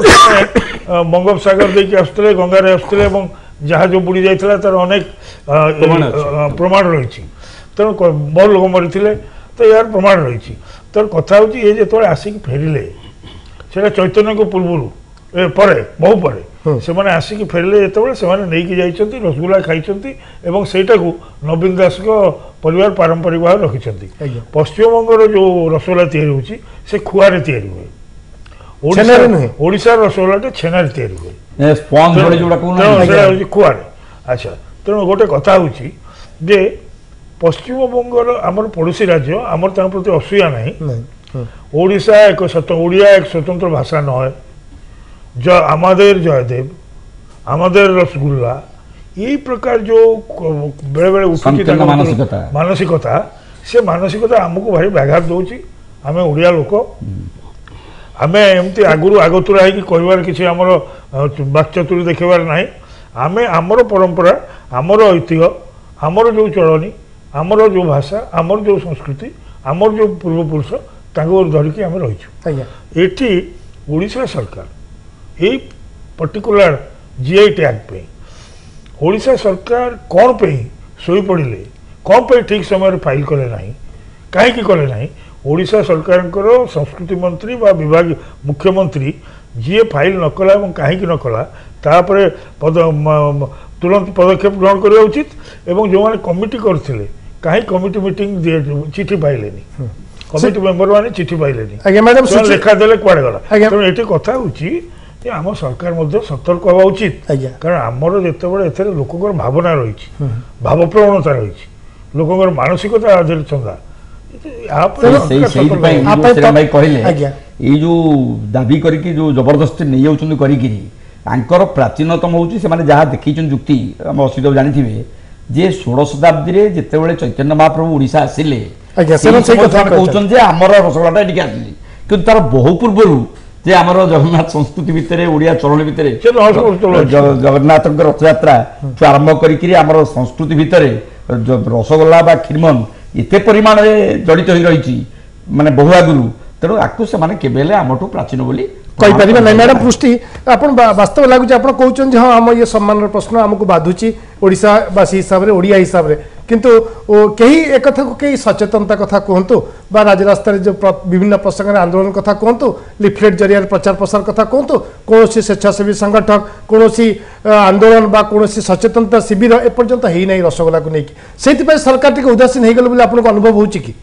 [SPEAKER 5] बंगोपसागर देखिए आसुले गंगार आसुले जहाज बुड़ी जाता तार अनेक प्रमाण रही तेणु बहुत लोग मरी तो यार प्रमाण रही तर कथा हूँ ये जो आसिक फेरिले से चैतन्य को पूर्व परे बहु परे से मैंने आसिक फेरिले जो नहीं जाइए रसगोला खाई सेटा को नवीन दास परिवार पारंपरिक भाव रखिंट पश्चिम बंगर जो रसगोला तैयारी से खुआरे तैयारी हुए ओडिशा रसगोला छेनारे तैयारी हुए खुआरे अच्छा तेणु गोटे कथा हूँ जे पश्चिम बंगर आमर पड़ोसी राज्य आमर प्रति असूया नहीं ओडिशा एक ओडिया एक स्वतंत्र भाषा नए आमादेर जयदेव आमादेर रसगुल्ला यही प्रकार जो बेले बेले उठुची मानसिकता से मानसिकता आमको भारी व्याघात दौची आम ओडिया लोक आम एमती आगुरी आगतुरा है कहबार किसी आमर वाक्चतुरी देखार ना आम आमर परंपरा आमर ऐतिह्य आमर जो चलनी आमर जो भाषा आमर जो संस्कृति आमर जो पूर्वपुरुष धरिकी आम रही ओडिशा सरकार यही पर्टिकुलर जीआई टैग पे ओडिशा सरकार कौन पे सोई पड़े कौन पे ठीक समय फाइल कले ना कहीं कले ना ओडिशा सरकार संस्कृति मंत्री बा विभाग मुख्यमंत्री जी फाइल न कला कहीं न कला तापर तुरंत पदक्षेप ग्रहण करवा उचित एवं जो मैंने कमिटी करते कहीं कमिटी मीटिंग चिठी पाइले कमिटी मेंबर मैंने चिठी पाइले
[SPEAKER 1] मैडम
[SPEAKER 5] लेखा देले कुआडे गला तेणु ये कथा होची आम सरकार मध्य सतर्क हवा उचित कारण आमर जिते बड़े एथे लोकंर भावना रही भाव प्रवणता रही लोकंर मानसिकता आधार चंदा
[SPEAKER 7] ये जो दाबी करके जो जबरदस्ती नहीं जाऊँ कर प्राचीनतम होची से माने जहाँ देखी जुक्ति आम असित जानी जे 16 शताब्दी रे जितेबाला चैतन्य महाप्रभु ओडिशा आसिले कहते आमर रसगोलाटा ये आसिले कि तार बहु पूर्व जे आमर जगन्नाथ संस्कृति भितर ओडिया चरण भितर जगन्नाथ रथयात्रा आरंभ कर संस्कृति भितर रसगोला बा खीरमन एते परिमाण जड़ित हो रही माने बहु आगुरु तेणु आपको से केबेले आमठू प्राचीन बोली
[SPEAKER 1] कहीपर ना मैडम पृष्टि आप वास्तव लगुच आप कहते हाँ आम ये सम्मान प्रश्न आमको बाधुची ओडिशावासी हिसाब से ओडिया हिसाब से किंतु कहीं एक कथा को कहीं सचेतनता कथा कहतु बा राजरास्ता जो विभिन्न प्रसंग आंदोलन कथा कहतु लिफलेट जरिया प्रचार प्रसार कथा कहतु कौन स्वेच्छासेवी संगठन कौन आंदोलन बा कौन सचेतनता शिविर एपर्यंत है ना रसगोला को लेकिन से सरकार टी उदासीन हो गले आपको अनुभव हो कि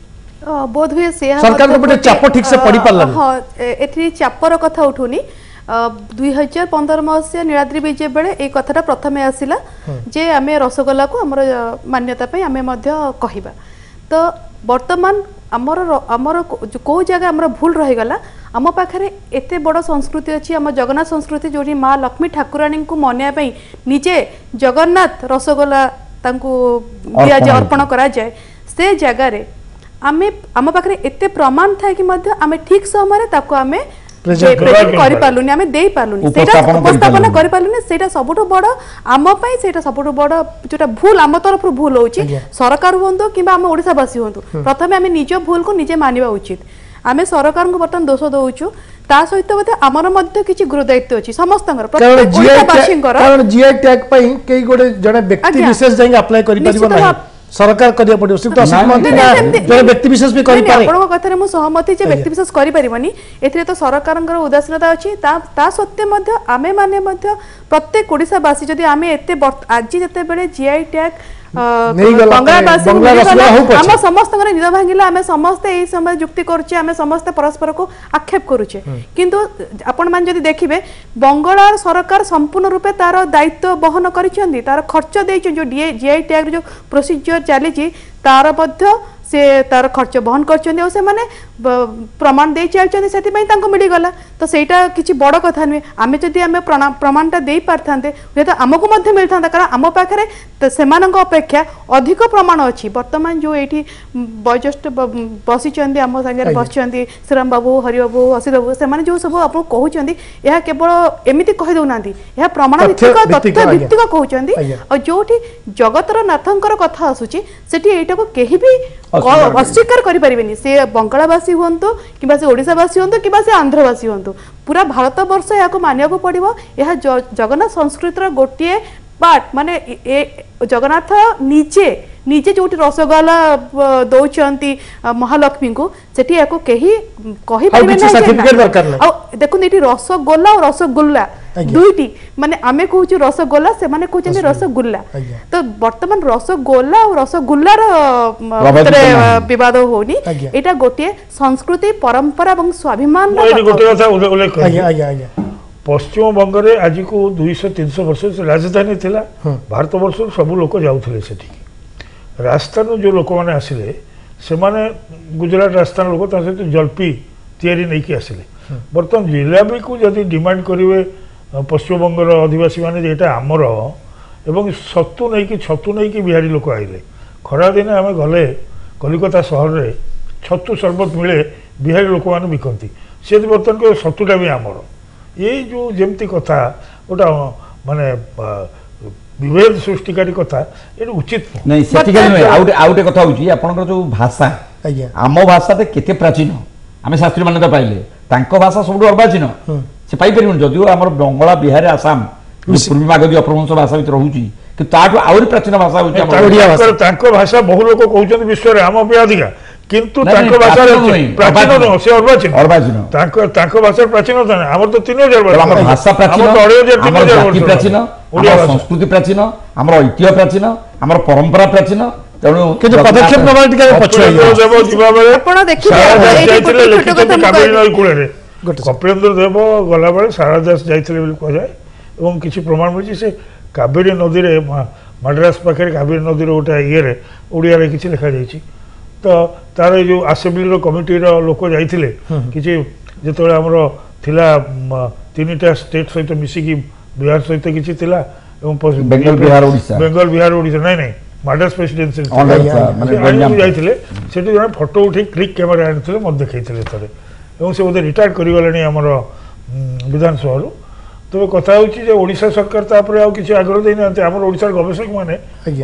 [SPEAKER 6] बोध हुए
[SPEAKER 1] सरकार को चाप ठीक से पड़ी पारला
[SPEAKER 6] हाँ एथि चापर कथा उठुनी 2015 मसीहा नीलाद्री विजय बेले ये कथाटा प्रथम आसला जे आमे रसगोला को आमर मान्यता पे आमे मध्य कहिबा तो वर्तमान आमर आमर को जगह आमर भूल रही गला आम पाखे एते बड़ संस्कृति अच्छी आम जगन्नाथ संस्कृति जो माँ लक्ष्मी ठाकुराणी को मनाया निजे जगन्नाथ रसगोला दिया जाए अर्पण करा जाए से जगार आमे आम पाखे एते प्रमाण था कि मध्य आमे ठीक समय ताको आमे करि पालुनी आमे देई पालुनी सेटा उपस्थापन करि पालुनी सेटा सबुठो बड़ आम पई सेटा सबुठो बड़ जोटा भूल आम तरफ भूल होची सरकार होंतो किबा आम ओडिसावासी होंतो प्रथमे आमे निज भूल को निजे मानिबा उचित आमे सरकार को बर्तन दोष दउचु ता सहित मते हमर मध्य किछि गुरु दायित्व अछि समस्तंगर प्रत्येक ओडिसावासींगर कारण
[SPEAKER 1] जीआई टैग पई केई गोटे जने व्यक्ति विशेष जाई अप्लाई करि परिबो नाही सरकार करिया पड़ो सिर्फ तो व्यक्ति विशेष भी करि पारे
[SPEAKER 6] आपन कथा रे मु सहमति जे व्यक्ति विशेष करि परिबनी एथिरे तो सरकारंगर उदासीनता अछि ता सत्य मध्य आमे माने मध्य प्रत्येक ओडिसावासी जदि आमे एते आज जते बेले जीआई टैग बंगलावासी आम समस्त निद भांगिला आम समस्ते यही समय जुक्ति करुचे आम समस्ते परस्पर को आक्षेप करुचे किंतु आपण मान जदि देखिबे बंगाल सरकार संपूर्ण रूपे तार दायित्व बहन करिसेंती तार खर्च देइछ जो जीआई टैग जो प्रोसीजर चली तार मध्य से तार खर्च बहन करछन्ती से माने प्रमाण दे चलछन्ती सेति पई तांको मिली गला तो सेटा किछि बड़ कथा नुहे आमे जदि आमे प्रमाणटा देई पारथांते हे तो हमको मध्य मिलथांता कारण आम पाखरे तो सेमानक अपेक्षा अधिक प्रमाण अछि वर्तमान जो एठी वयोज्येष्ठ बसिचन्ती आम संगे बसिचन्ती श्रीराम बाबू हरि बाबू असित बाबू से माने जो सब आपन कहउचन्ती यह केवल एमिति कहि दउनांती यह प्रमाण भित्तिक तथ्य भित्तिक कहउचन्ती और जोठी जगतर नाथंकर कथा आसुची सेठी एटा को केही भी अस्वीकार करें से बंगालवासी हूँ कि ओडिशावासी हूँ कि आंध्रवासी हूँ पूरा भारत वर्ष या मानिया पड़ो यह जगन्नाथ संस्कृतिर गोटे पार्ट माने जगन्नाथ निजे निजे जो रसगोला दौरान महालक्ष्मी को सेठी या कही देखो ये रसगोला और रसगुल्ला दुईटी माने आमे कहूँ रसगोला से माने कहते रसगुल्ला तो वर्तमान रसगोला और रसगुल्लार विवाद होनी एटा गोटे संस्कृति परंपरा और स्वाभिमान
[SPEAKER 5] पश्चिम बंगरे आज को 200-300 वर्ष राजधानी थिला भारत वर्ष सब लोक जाउथले सेठी राजस्थान जो लोक मैंने आसिले से माने गुजरात राजस्थान लोक सहित जलपी तैयारी नहीं कि आसिले बर्तमान जिलापी को जदि डिमांड करेंगे पश्चिमबंगर आदिवासी मैंने जेटा आमर एवं छतु नहीं कि बिहारी लोक आइले खरा दिन आम गले कलिकता सहर में छतु शरबत मिले बिहारी लोक मैंने बिकती सी बर्तमान को छतुटा भी आमर ये जो जमती कथा गोटा माने विभेद सृष्टिकारी कथा ये उचित
[SPEAKER 7] नहीं आउटे कथा होची आपनकर जो भाषा आम भाषा केते प्राचीन आम शास्त्री मान्यता पाइले तांको भाषा सब अर्वाचीन से पाई परिबन जदियो हमर बंगला बिहार आसाम पूर्वी मागधी अपभ्रंश भाषा भीतर रहउची कि ताठु आउरी प्राचीन भाषा होची हमर ओडिया भाषा
[SPEAKER 5] तांको भाषा बहु लोक कहउछन विश्व रे हम पे अधिका किंतु तांको भाषा प्राचीन न से अर्वाचीन तांको भाषा प्राचीन न हमर तो 3000 वर्ष
[SPEAKER 7] हमर भाषा प्राचीन हमर जाति प्राचीन हमर संस्कृति प्राचीन हमर ऐतिह्य प्राचीन हमर परंपरा प्राचीन तेणु
[SPEAKER 1] किंतु पदक्षेप नबा टिके पछुआ
[SPEAKER 5] देव जीवा बेले
[SPEAKER 6] आपण देखिबे
[SPEAKER 5] काबेरी नई कूले रे कपिलेन्द्र देव गला बेले सारा दास जाइथिले बोली कह जाय एवं किछि प्रमाण मिछि से काबेरी नदी रे मद्रास पाखे काबेरी नदी रे गोटे ये रे ओडिया रे किछि लिखा जाइछि तो तार जो असेंबली कमिटी रो लोक जाइथिले किछि जेतोळे हमरो थिला 3टा स्टेट सहित मिसिकी बिहार सहित किछि थिला एवं
[SPEAKER 7] बेंगल बिहार
[SPEAKER 5] ओडिशा नहीं मद्रास प्रेसिडेंसी जाइथिले सेठी जने फोटो उठी क्लिक कैमरा आनिथिले मत देखैथिले थरे एवं से बोधे रिटायर्ड करि गलेनी हमरो विधानसभा रो तो कथा होची जे ओडिशा सरकार तापर आ किछि आग्रह देइ नांते हमर ओडिशार गवेषक माने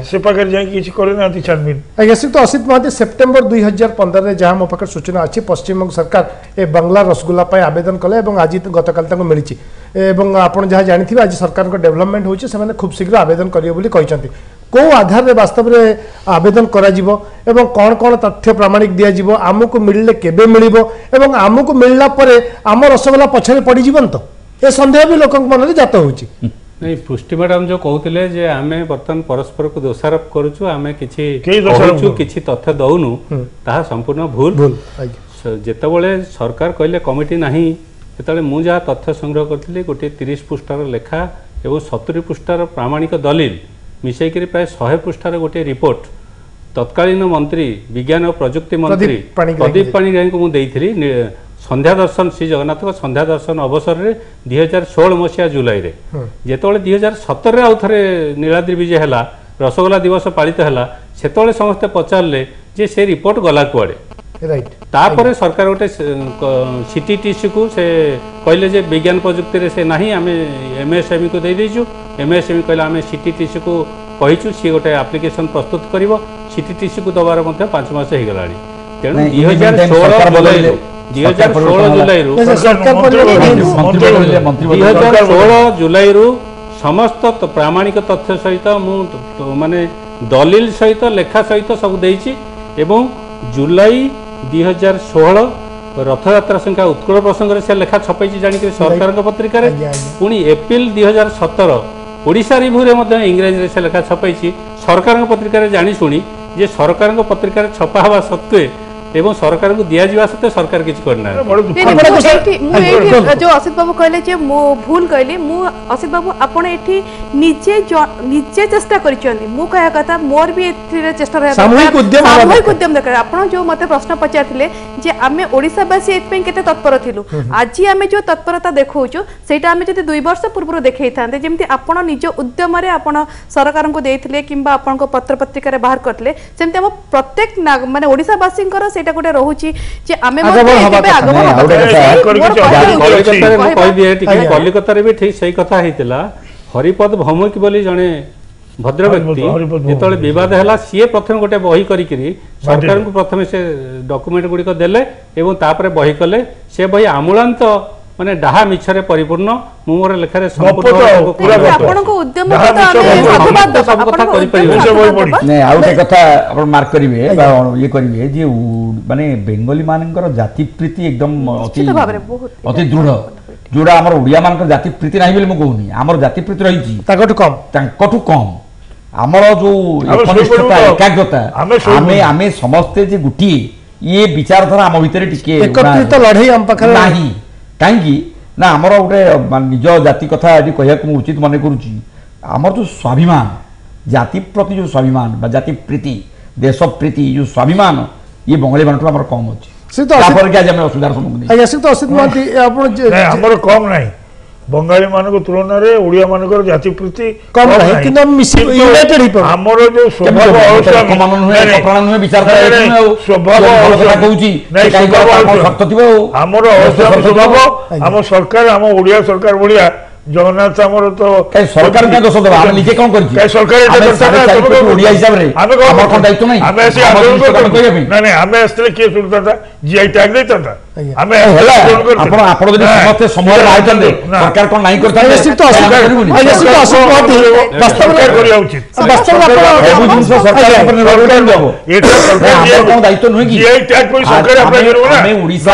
[SPEAKER 5] से पाकर जाई किछि करे नांती छानबीन
[SPEAKER 1] आज्ञा श्री तो असित महाती सेप्टेम्बर 2015 रे जहां मो पाकर सूचना अछि पश्चिम बंग सरकार ए बांग्ला रसगुल्ला पाई आवेदन कले एवं आज गतकाल ताको मिलिछि एवं आपण जहां जानिथिबे आज सरकार को डेवलपमेंट होछि से माने खूब शीघ्र आवेदन करियो बोली कहिसंती को आधार रे वास्तव रे आवेदन करा जिवो एवं कोन कोन तथ्य प्रमाणिक दिया जिवो आमुको मिलले केबे मिलिबो एवं आमुको मिलला परे आम रसगुल्ला पछरे पड़ी जीवन तो ए संदेह भी लोक मन में जात होची
[SPEAKER 4] नहीं पुष्टि मैडम जो कहते जे आमे बर्तन परस्पर को दोषारोप करूछु आमे किछि किछि तथ्य दउनु ताहा संपूर्ण भूल जेतेबेले सरकार कहले कमिटी नाही जेतेबेले मु जा तथ्य संग्रह करथिली गोटे 30 पृष्ठार लेखा एवं 70 पृष्ठार प्रामाणिक दलिल मिसई करी प्राय 100 पृष्ठार गोटे रिपोर्ट तत्कालीन मंत्री विज्ञान और प्रजुक्ति मंत्री प्रदीप पाणिग्राही को मु देइथिली संध्या दर्शन श्री जगन्नाथ संध्या दर्शन अवसर रे 2016 मसीहा जुलाई रे जेतोले 2017 रे आउथरे नीलाद्रि विजय हला रसगोल्ला दिवस पालित हला सेतोले समस्त पचारले जे से रिपोर्ट गला कुआडे
[SPEAKER 1] राइट
[SPEAKER 4] तापर सरकार गोटे सीटीटीसी को से कहले जे विज्ञान प्रजुक्ति रे से नाही आमे एमएसएमई को दे देजु एमएसएमई कहले आमे सीटीटीसी को कहिचु सी गोटे एप्लिकेशन प्रस्तुत करिवो सीटीटीसी को दबार मध्ये 5 मास हे गलानी तेनु 2016 जुलाई रु समस्त प्रामाणिक तथ्य सहित मु माने दलिल सहित लेखा सहित सब देइछि एवं जुलाई 2016 रथयात्रा संख्या उत्कल प्रसंग से लेखा छपाई जानिक सरकार पत्रिका पुणी एप्रिल 2017 ओडिशा रिव्यू रे इंग्रेजी से लेखा छपाई सरकार पत्रिका जानी शुणी जे सरकार पत्रिका छपा हवा सत्वे एवं सरकार को दिया जावा सत्ते सरकार किछ करना
[SPEAKER 6] जो असित बाबू कहले जे मो भूल कहले मु असित बाबू आपण एठी निजे चेष्टा करिचंदी मु कहया कथा मोर भी एथि चेष्टा रहा सामूहिक उद्यम दरकार आपण जो मते प्रश्न पचारथिले जे आमे ओडिसा वासी एत पे केते तत्पर थिलु आज आमे जो तत्परता देखौछु सेटा आमे जति 2 वर्ष पूर्व देखै थांते जेमति आपण निज उद्यम रे आपण सरकार को देथिले किबा आपण को पत्र पत्रिका रे बाहर करथिले सेमति हम प्रत्येक माने ओडिसा वासींकर सेटा गोटे रहउची जे आमे
[SPEAKER 4] कलिकता रे भी ठीक सही कथा हेतिला हरिपद भौमिक बोली जने भद्र व्यक्ति जेतले विवाद हला सीए प्रथम गोटे बही करी सरकार को प्रथम से डॉक्यूमेंट गुडी को देले एवं तापरे बही कले से बही आमूलांत माने डाहा मिछरे परिपूर्ण मु मोर लेखा रे संपूर्ण
[SPEAKER 6] पूरा आपण को उद्यम तो
[SPEAKER 4] सब कथा करि परिबे
[SPEAKER 7] नै आउटे कथा आपण मार्क करिवे बा ये करिवे जे माने बेंगली मानकर जाति प्रीति एकदम अति दृढ़ जोड़ा हमर उड़िया मानकर जाति प्रीति नाही बेले मु कहूनी हमर जाति प्रीति रही छी ताकटु कम हमर जो एकनिष्ठता एकाग्रता आमे समस्त जे गुटी ये विचारधारा हम भितरे टिके
[SPEAKER 1] एकत्रित लढई हम पखरे
[SPEAKER 7] नाही काहेकि ना आमर गोटे निज जाति कथा ये कहया उचित मन करुच्ची आमर जो स्वाभिमान जाति प्रति जो स्वाभिमान जाति प्रीति देश प्रीति जो स्वाभिमान ये बंगाली मान आम कम अच्छी
[SPEAKER 5] कम ना बंगाली मान तुलन में ओडिया मानकर जाति प्रीति कम आमर जो आमर स्वभाव आम सरकार आम ओडिया सरकार भाया जगन्नाथ आमर तो
[SPEAKER 7] सरकार के दोष दबा हम निजे कोन करछि
[SPEAKER 5] सरकार
[SPEAKER 7] ओडिया हिसाब रे हमर कोन दायित्व नै
[SPEAKER 5] हमें ऐसे नहीं नहीं हमें असले के सुनता था जीआई टैग देता था हमें
[SPEAKER 7] आपण आपण जदी समस्त समय आइतन सरकार कोन नाही करता
[SPEAKER 1] निश्चित
[SPEAKER 5] वास्तव में करिया उचित
[SPEAKER 1] वास्तव में
[SPEAKER 7] सरकार पर निर्भर करबो
[SPEAKER 5] एटा सरकार
[SPEAKER 7] कोन दायित्व नै कि
[SPEAKER 5] जीआई टैग कोई सरकार अप्लाई करू ना
[SPEAKER 7] हमें उड़ीसा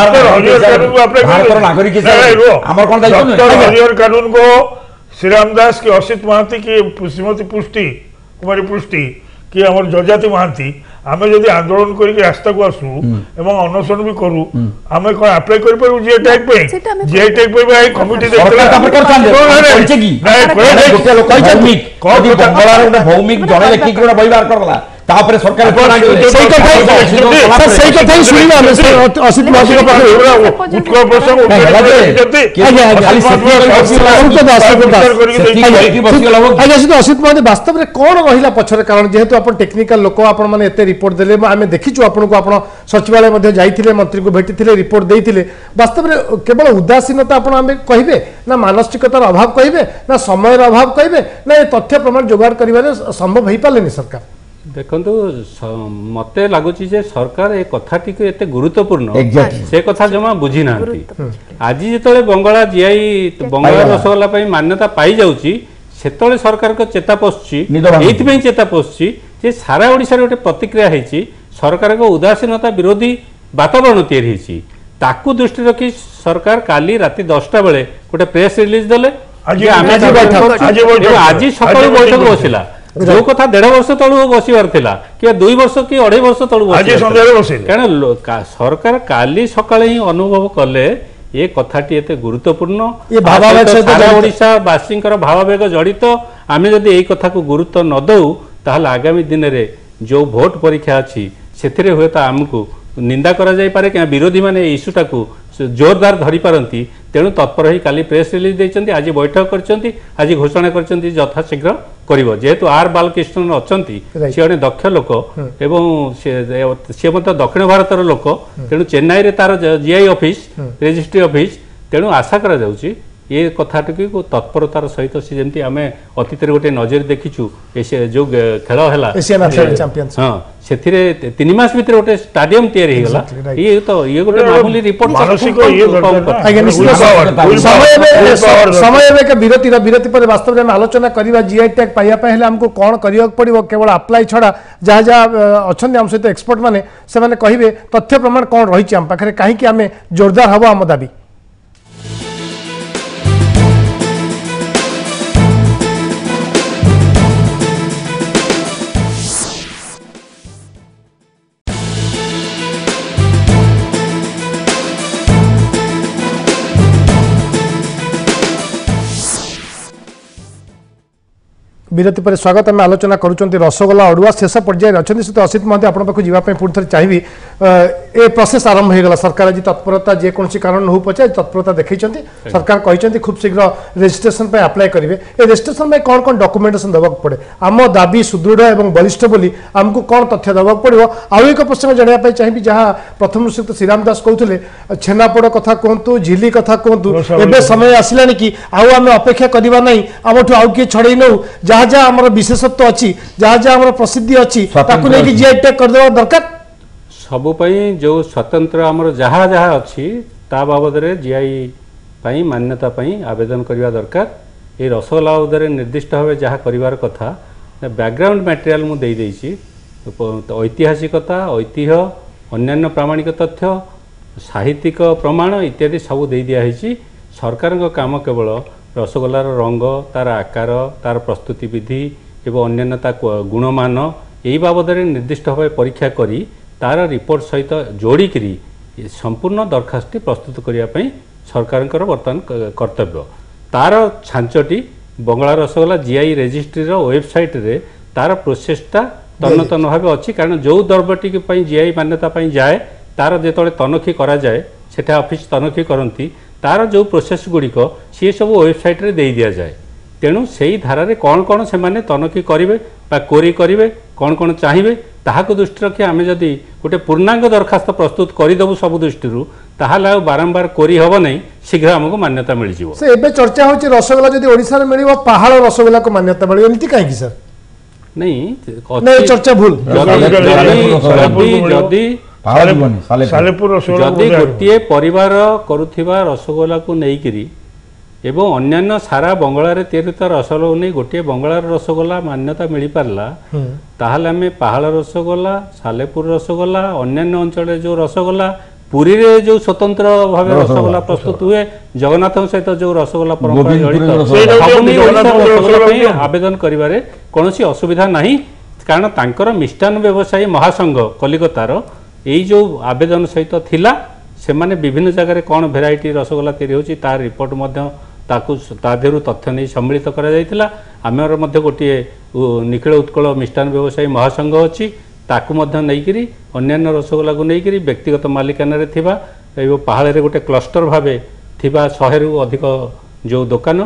[SPEAKER 7] भारत नागरिक हिसाब हमर कोन दायित्व नै
[SPEAKER 5] हरिहर कानून को श्री रामदास की असित महांती की श्रीमती पुष्टि कुमारी पुष्टि कि आम जजाति महांती आम जदि आंदोलन करके रास्ता को आसू एवं अनशन भी करू आम कौन अप्लाई कर पारू जीआई टैग पे जीआई टैग पे भाई कमिटी
[SPEAKER 7] भौमिक जड़े लेखिक गोटे बहिबार करला तापर सरकार
[SPEAKER 1] असित महांती वास्तव में कौन रहा पछर कारण जेहेतु आप टेक्निकल लोक आपते रिपोर्ट देले आम देखीचु आपको आप सचिवालय जाइए मंत्री को भेटी रिपोर्ट देते वास्तव में केवल उदासीनता आप कहे ना मानसिकतार अभाव कहे ना समय अभाव कहे ना ये तथ्य प्रमाण जोगाड़ कर संभव हो पारे सरकार
[SPEAKER 4] देखो मत लगुच सरकार ए कथाटी को एते गुरुत्वपूर्ण से कथा जमा बुझी ना आज जो बंगला जीआई बंगला रसगोल्ला मान्यता पाई जाउची सेतले सरकार को चेता पशुची चेता पशुची जे सारा ओडिशा गोटे प्रतिक्रिया होती सरकार को उदासीनता विरोधी वातावरण तैयारी ताकू दृष्टि रखी सरकार काली राति 10टा बेले गोटे प्रेस रिलीज देले आज सकाळ बैठक बसिला जो कथा 1.5 वर्ष तलू बसबार कि 2 वर्ष कि 2.5 वर्ष तलू क्या सरकार काली सकाळे ही अनुभव कले ये कथाटी एते गुरुत्वपूर्ण ओडिशावासी भावावेग जड़ित आम जदि यही कथा को गुरुत्व न दऊ ताहले आगामी दिन में जो भोट परीक्षा अच्छी से हुए तो आमको निंदा करा जाय पारे क्या विरोधी माने इश्यूटा को जोरदार धरी पारती तेणु तत्पर ही काली प्रेस रिलीज देइचंती आज बैठक करचंती आज घोषणा करचंती यथाशीघ्र करिवो जेहेतु आर बालकृष्णन अछंती से जड़े दक्ष लोक एवं से दक्षिण भारतर लोक तेणु चेन्नई रे तार जीआई ऑफिस रजिस्ट्री ऑफिस तेणु आशा करा जाउची ये कथाटी को तत्परतार सहित सी जमी आम अतीत गोटे नजर देखीचु जो खेल है हाँ से 3 मास भीतर गोटे स्टाडियम तैयारी होगा ये तो ये गोटे मामूली रिपोर्ट
[SPEAKER 1] समय विरति पर वास्तव में आलोचना करवा जीआई टैग पाइबा हमको कौन करिया पड़ो केवल अप्लाई छड़ा जहाँ जहाँ अच्छा आम सहित एक्सपर्ट मैंने से कहे तथ्य प्रमाण कौन रही आम पाखे कहीं आम जोरदार हम आम दाबी विरति पर स्वागत आम आलोचना करुँच रसगोल्ला अड़ुआ शेष पर्यायर अच्छा सहित असित महांती आप पाखु जावाई पुणी थे चाहिए ए प्रोसेस आरंभ होगा सरकार आज तत्परता जेकोसी कारण हो पचे तत्परता देखी सरकार कहते खूब शीघ्र रजिस्ट्रेशन पर अप्लाई करेंगे ए रजिस्ट्रेशन में कौन कौन डॉक्यूमेंटेशन देवाक पड़े आम दाबी सुदृढ़ और बलिष्ठ बोली आमको कौन तथ्य देवाक पड़ो आउ एक प्रसंग जनाया चाहिए जहाँ प्रथम श्री श्रीराम दास कहते छेनापोड़ कथा कहतु झिली कथा कहतु एवं समय आसला कि आम अपेक्षा करवा ना आम आउ किए छड़े नौ जहाँ जहाँ आम विशेषत्व अच्छी जहाँ जहाँ आम प्रसिद्धि अच्छी जीआई टैग करदेवा दरकार
[SPEAKER 4] सबुपाई जो स्वतंत्र आमर जहाँ जहाँ अच्छी ता बाबद जीआई मान्यता आवेदन करने दरकार ये रसगोल्ला बाबद निर्दिष्ट भाव जहाँ कर कथा बैकग्राउंड मटेरियल मुझे ऐतिहासिकता ऐतिह्य अन्यान्य प्रामाणिक तथ्य साहित्यिक प्रमाण इत्यादि सब दे दिखाई सरकार काम केवल रसगोल्लार रंग तार आकार तार प्रस्तुति विधि एवं अन्यान्य गुणमान यही बाबद निर्दिष्ट भाव परीक्षा करी तार रिपोर्ट सहित जोड़िकी संपूर्ण दरखास्त प्रस्तुत करने सरकार बर्तमान कर्तव्य तार छांचटी बंगला रसगोल्ला जीआई रजिस्ट्री वेबसाइट रे तार प्रोसेसटा तन्न तन्न भाव अच्छी कारण जो द्रव्यटी जीआई मान्यता जाए तार जो तनखी करा जाए सेठा ऑफिस तनखी करती तार जो प्रोसेस गुड़िक सी सब वेबसाइट रे दे दिया जाए तेणु से ही धारा रे कौन कौन से माने तनखी करेंगे कोरी करेंगे कौन कौन चाहिए ताहाको दृष्टि रखी आम जदि गोटे पूर्णांग दरखास्त प्रस्तुत करदेबू सब दृष्टि ताहले बारंबार कोरी हम नहीं शीघ्र आमको मान्यता मिल जिवो
[SPEAKER 1] से एबे चर्चा होची रसगोल्ला जदी ओडिसा रे मिलिबो पहाड़ रसगोल्ला को मान्यता मिलिबो एमती काहे की सर
[SPEAKER 4] नहीं
[SPEAKER 1] नहीं चर्चा भूल
[SPEAKER 4] जदि गोटे परिवार करुथिबा रसगोल्ला को नेइकरी एवं अन्यान्य सारा बंगलार तैयारी रसगोल्ला को नहीं गोटे बंगलार रसगोल्ला मान्यता मिल पारला ताहले आमे पहाड़ रसगोल्ला सालेपुर रसगोल्ला अन्यान्य अंचल जो रसगोल्ला पुरी रे जो स्वतंत्र भाव रसगोल्ला प्रस्तुत हुए जगन्नाथ सहित जो रसगोल्ला परंपरा जड़ित आवेदन करिबारे कोनोसी असुविधा नहीं कारण तांकर मिष्टान व्यवसायी महासंघ कलिकतार यही जो आवेदन सहित थिला से माने विभिन्न जगह कौन भेराइटी रसगोल्ला तैयारी होची तार रिपोर्ट मध्य तादेहरु तथ्य नहीं सम्मिलित करा जायतिला आमर मध्य गोटे निखिल उत्कल मिष्टान व्यवसायी महासंघ अच्छी ताकू मध्य नहींकरी अन्यान्य रसगोल्ला को नहींकरी व्यक्तिगत मालिकाना रे थिबा एवं पहाड़ रे गोटे क्लस्टर भावे थिबा 100 रु अधिक जो दुकान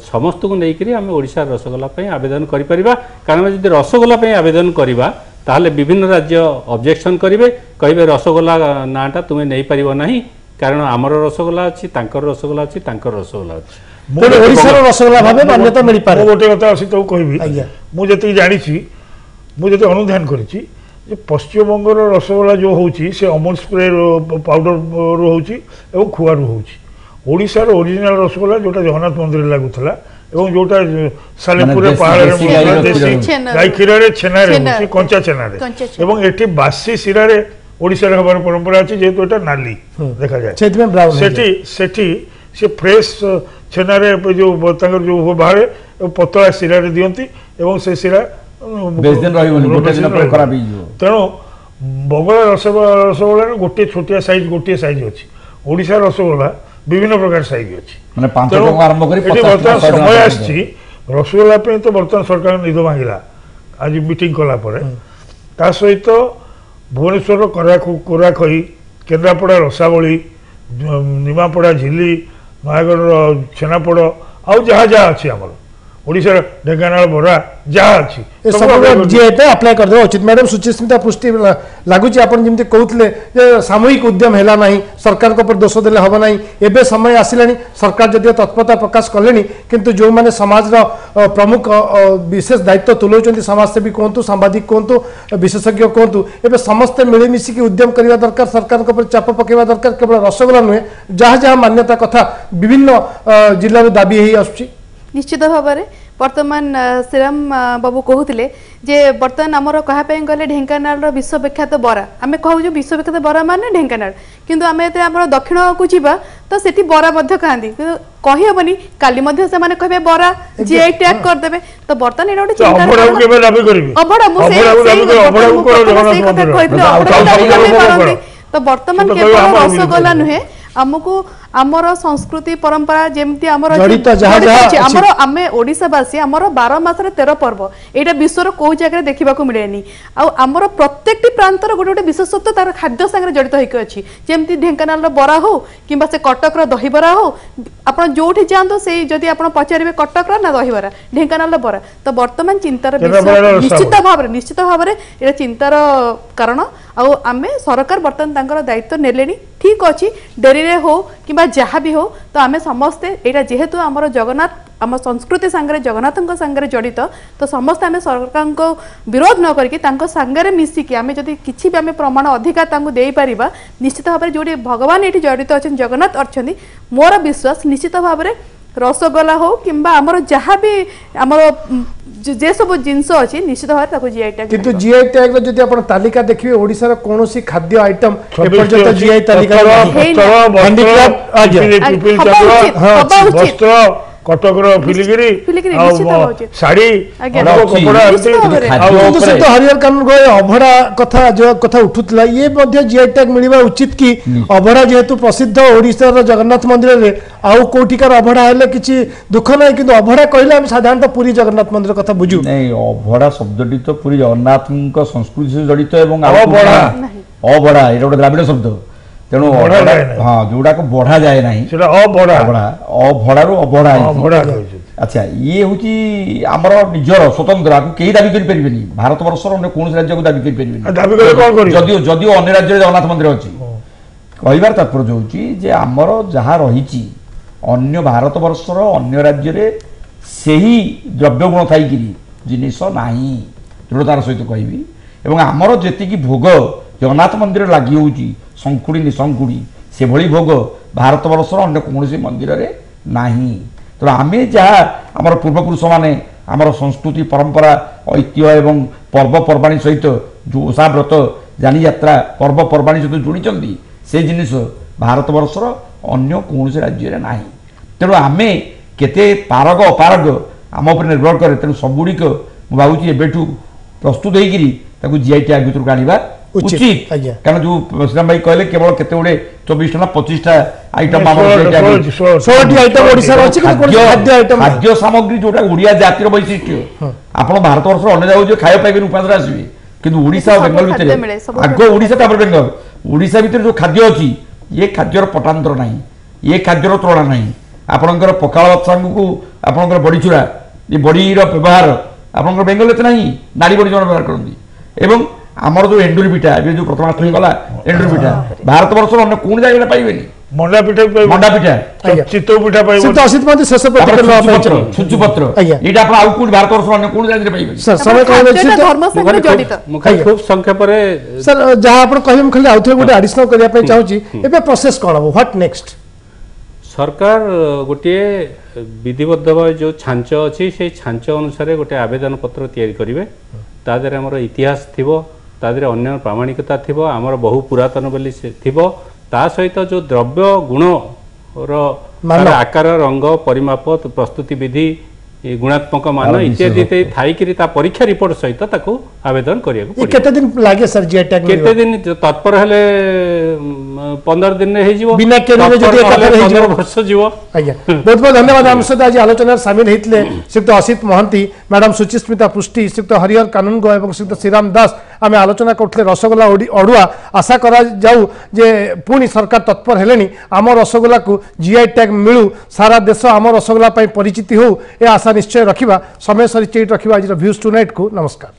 [SPEAKER 4] समस्त को नहींकरी आम ओडिशा रसगोल्ला पे आवेदन करि परिबा कारण जदि रसगोल्ला पे आवेदन करिबा ताहले विभिन्न राज्य ऑब्जेक्शन करिवे कहिबे रसगोल्ला नाटा तुमे नहीं परिबो नाही कारण आमर रसगोल्ला अछि तांकर रसगोल्ला अछि तांकर रसगोल्ला अछि
[SPEAKER 1] तेरे ओडिसा रो रसगोल्ला भाबे मान्यता मिलि पारे
[SPEAKER 5] गोटे कथा अछि तो कहबी मु जति जानि छी मु जति अनुध्यान करिछि जे पश्चिम बंगर रसगोल्ला जो होउछि से अमूल स्प्रे पाउडर रो होउछि एवं खुआ रो होउछि ओडिसा रो ओरिजिनल रसगोल्ला जोटा जगन्नाथ मंदिर लागुथला एवं जोटा सालेपुर पहाड़ रे देसी गाय खीर रे छेना रे होछि कंचा छेना रे एवं एठी बासी सिरा रे ओडिसा रे हबार परंपरा अछि जेतो एटा नाली देखा जाय
[SPEAKER 1] सेति में ब्राउन
[SPEAKER 5] सेठी से फ्रेश छेना रे जो तांगर जो बाहर पतला सिरा रे दियंती एवं से सिरा तेणु बंगला रसगोल्ला गोटे छोटिया साइज गोटे साइज अच्छी ओडिशा रसगोल्ला विभिन्न प्रकार साइज अच्छी समय आसी रसगोल्ला तो बर्तमान सरकार निद भांगला आज मीटिंग कला सहित भुवनेश्वर कोराखई केन्द्रापड़ा रसावली निमापड़ा झिली नयागढ़ छेनापोड़ आउ जहाँ जहाँ अच्छी आमर ओडिशा ढेंकानाल बरा जहाँ अच्छी
[SPEAKER 1] सब जीआई पे अप्लाई कर दे उचित मैडम सुचिस्मिता पुष्टि लागुची आपण जेमति कहउतले जे सामूहिक उद्यम हैला नाही सरकार को पर दोष देले हबो नाही एबे समय आसिलानी सरकार जदियो तत्परता प्रकाश करलेनी किंतु जो माने समाज रो प्रमुख विशेष दायित्व तुलौचंती समाज सेवी कोंतु सांबादिक कोंतु विशेषज्ञ कोंतु एबे समस्त मिले मिसी की उद्यम करबा दरकार सरकार को पर चाप पकेबा दरकार केवल रसगोल्ला नुहे जहाँ जहाँ मान्यता कथा विभिन्न जिल्ला रो दाबी हेई आछी
[SPEAKER 6] निश्चित भाव में वर्तमान श्रीराम बाबू कहते जे बर्तमान आमर कहवाई गले ढेंकानाल विश्वविख्यात बरा आम कहूँ विश्वविख्यात बरा माने ढेंकानाल किंतु आम ये दक्षिण को जीवा तो सेठी बरा कहती कहीहबनी काली से कहे बरा जीआई टैग करदे तो बर्तमान ये गोटे तो बर्तमान केवल रसगोल्ला नुहे आमको आमर संस्कृति परंपरा जेमती आमर आमर आमे ओडिसावासी आमर 12 मास 13 पर्व एटा विश्वर को जगह देखा मिलेनी आमर प्रत्येक प्रांतर गोटे गोटे विशेषत्व तार खाद्य संगे जड़ित होकर अच्छी जमी ढेंकानाल बरा हो कि कटक दहीबरा हो आप जो जातु से जदि आप पचारे कटक ना दहीबरा ढेंकानाल बरा तो बर्तमान चिंतार निश्चित भाव में चिंतार कारण आमे सरकार बर्तमान दायित्व नेले ठीक अच्छी डेरी रे हो कि जहाँ भी हो तो आमे समस्ते यहाँ जेहेतु आमर जगन्नाथ आम संस्कृति सांगे जगन्नाथ सांगे जड़ित तो समस्ते आम सरकार को विरोध न करके मिसिकी आम जदि किसी भी आम प्रमाण अधिकार दे पारिबा निश्चित भाव में जो भगवान ये जड़ित अच्छा जगन्नाथ अच्छा मोर विश्वास निश्चित भाव में रसगोल्ला हो कि आमर जहाँ भी आमर जे सब जिनस अच्छी निश्चित भाव जीआई टैग
[SPEAKER 1] किंतु जीआई टैग रो जदि आपण तालिका देखिबे ओडिसा रो कोनोसी खाद्य आइटम एपर्यंत जीआई तालिका
[SPEAKER 5] वस्त्र कटक फिलिगिरी शाड़ी
[SPEAKER 1] हरिहर कानून गो अभड़ा कथा जो कथा उठुतला ये मध्य जीआई टैग मिलवा उचित कि अभड़ा जेहेतु प्रसिद्ध ओडिसा रो जगन्नाथ मंदिर रे आउ कोठिकार अभड़ा हेले किछि दुख नै किंतु अभड़ा कहले हम साधारणतः पुरी जगन्नाथ मंदिर कथा बुझू
[SPEAKER 7] नहीं अभड़ा शब्दटी तो पुरी जगन्नाथ संस्कृति से जड़ित एवं अभड़ा ये द्राविड़ शब्द तेणु हाँ जोड़ा को बढ़ा जाए ना अभड़ा अच्छा ये हूँ आमर निजर स्वतंत्र आपको कहीं दाबी करें भारत वर्ष कौन राज्य को दाबी करें जदियो अन्य राज्य जगन्नाथ मंदिर अच्छी कहबार तात्पर्य होची आमर जहाँ रही अन्य भारत वर्षर अन्य राज्य रे सही द्रव्य गुण थी जिनिस नाही दृढ़तार सहित कहबी एवं आमर जी भोग जगन्नाथ मंदिर लगी होची शंकुड़ी निशंकुड़ी से भली भोग भारत वर्षर अन्य कौन मंदिर रे नाही। तो आम जहाँ आमर पूर्वपुरुष माने आमर संस्कृति परंपरा ऐतिह्य एवं पर्वपर्वाणी सहित जो ओषा व्रत जानी यात्रा पर्वपर्वाणी सहित जोड़ी से जिनिस भारत वर्षर अन्य कौन राज्य रे नाही। तेणु आम केते पारग अपारग आम उपर निर्भर करे तेणु सबुड़िक मुझे एबेठू प्रस्तुत होकर जीआई टैग भितर आने उचित कारण जो श्रीराम भाई कहले केवल केते गुडे 24 टा 25 टा आइटम खाद्य सामग्री जोटा ओडिया जातिर वैशिष्ट्य आपण भारत वर्ष अन्य जाऊ खाया पाइबे उपास आसबे किंतु ओडिशा और बेंगल भितर आगो ओडिशा तापर बेंगल ओडिशा भितर जो खाद्य अछि ये खाद्यर पटांतर नाही ये खाद्यर तुलना नाही आपणकर पखाल भात को आपणकर बड़ी चूरा ये बड़ीर व्यवहार आपणकर बेंगल एते नाही नाड़ी बड़ी जन व्यवहार करती एवं आमर जो एंडुरी पिठा ये जो प्रथमाष्टमी गला एंडुरी पिठा भारत वर्ष अन्य कौन जगह पाइबेनी
[SPEAKER 5] मंडा पिठा चितौ पिठा पाइबो
[SPEAKER 1] सिद्ध असित मध्ये शेष प्रतिक्रिया
[SPEAKER 7] छुचुपत्र एटा आपण आउ कोन भारत वर्ष अन्य कौन जगह पाइबेनी
[SPEAKER 1] सर समय कहले
[SPEAKER 6] खाद्य धर्म संगे जड़ित
[SPEAKER 4] मुखा खूब संक्षेप रे
[SPEAKER 1] सर जहां आपण कहले हम खाली आउथे गोटे एडिशनल करिया पे चाहूची एबे प्रोसेस कोन हो व्हाट नेक्स्ट
[SPEAKER 4] सरकार गोटे विधिबद्ध भाव जो छांच अच्छी से छांच अनुसार गोटे आवेदन पत्र तैयारी करेंगे तादे आमर इतिहास थी तादे अन्य प्रामाणिकता थी आमर बहु पुरातन बोली थी ता सहित जो द्रव्य गुण आकार रंग परिमाप प्रस्तुति विधि गुणात्मक मान इत्यादि थी परीक्षा रिपोर्ट सहित आवेदन करिया
[SPEAKER 1] केते दिन लागे सर जीआई टैग
[SPEAKER 4] केते दिन तत्पर हेले 15 दिन रे हेजिवो
[SPEAKER 1] बिना केरे जदि
[SPEAKER 4] 15 वर्ष जीवो
[SPEAKER 1] आज्ञा बहुत बहुत धन्यवाद हम सहित आज आलोचना शामिल हेतले श्रीयुक्त असित महंती मैडम सुचिस्मिता पृष्टि श्रीयुक्त हरिहर कानूनगो एवं श्रीयुक्त श्रीराम दास आम आलोचना करते रसगोल्ला अड़ुआ आशा करा जाऊ जे पुणी सरकार तत्पर हेलेनी आम रसगोल्ला को जीआई टैग मिलू सारा देश आम रसगोल्ला परिचिति हो ए आशा निश्चय रखिबा समय सरी रखिबा आज व्यूज टुनाइट को नमस्कार।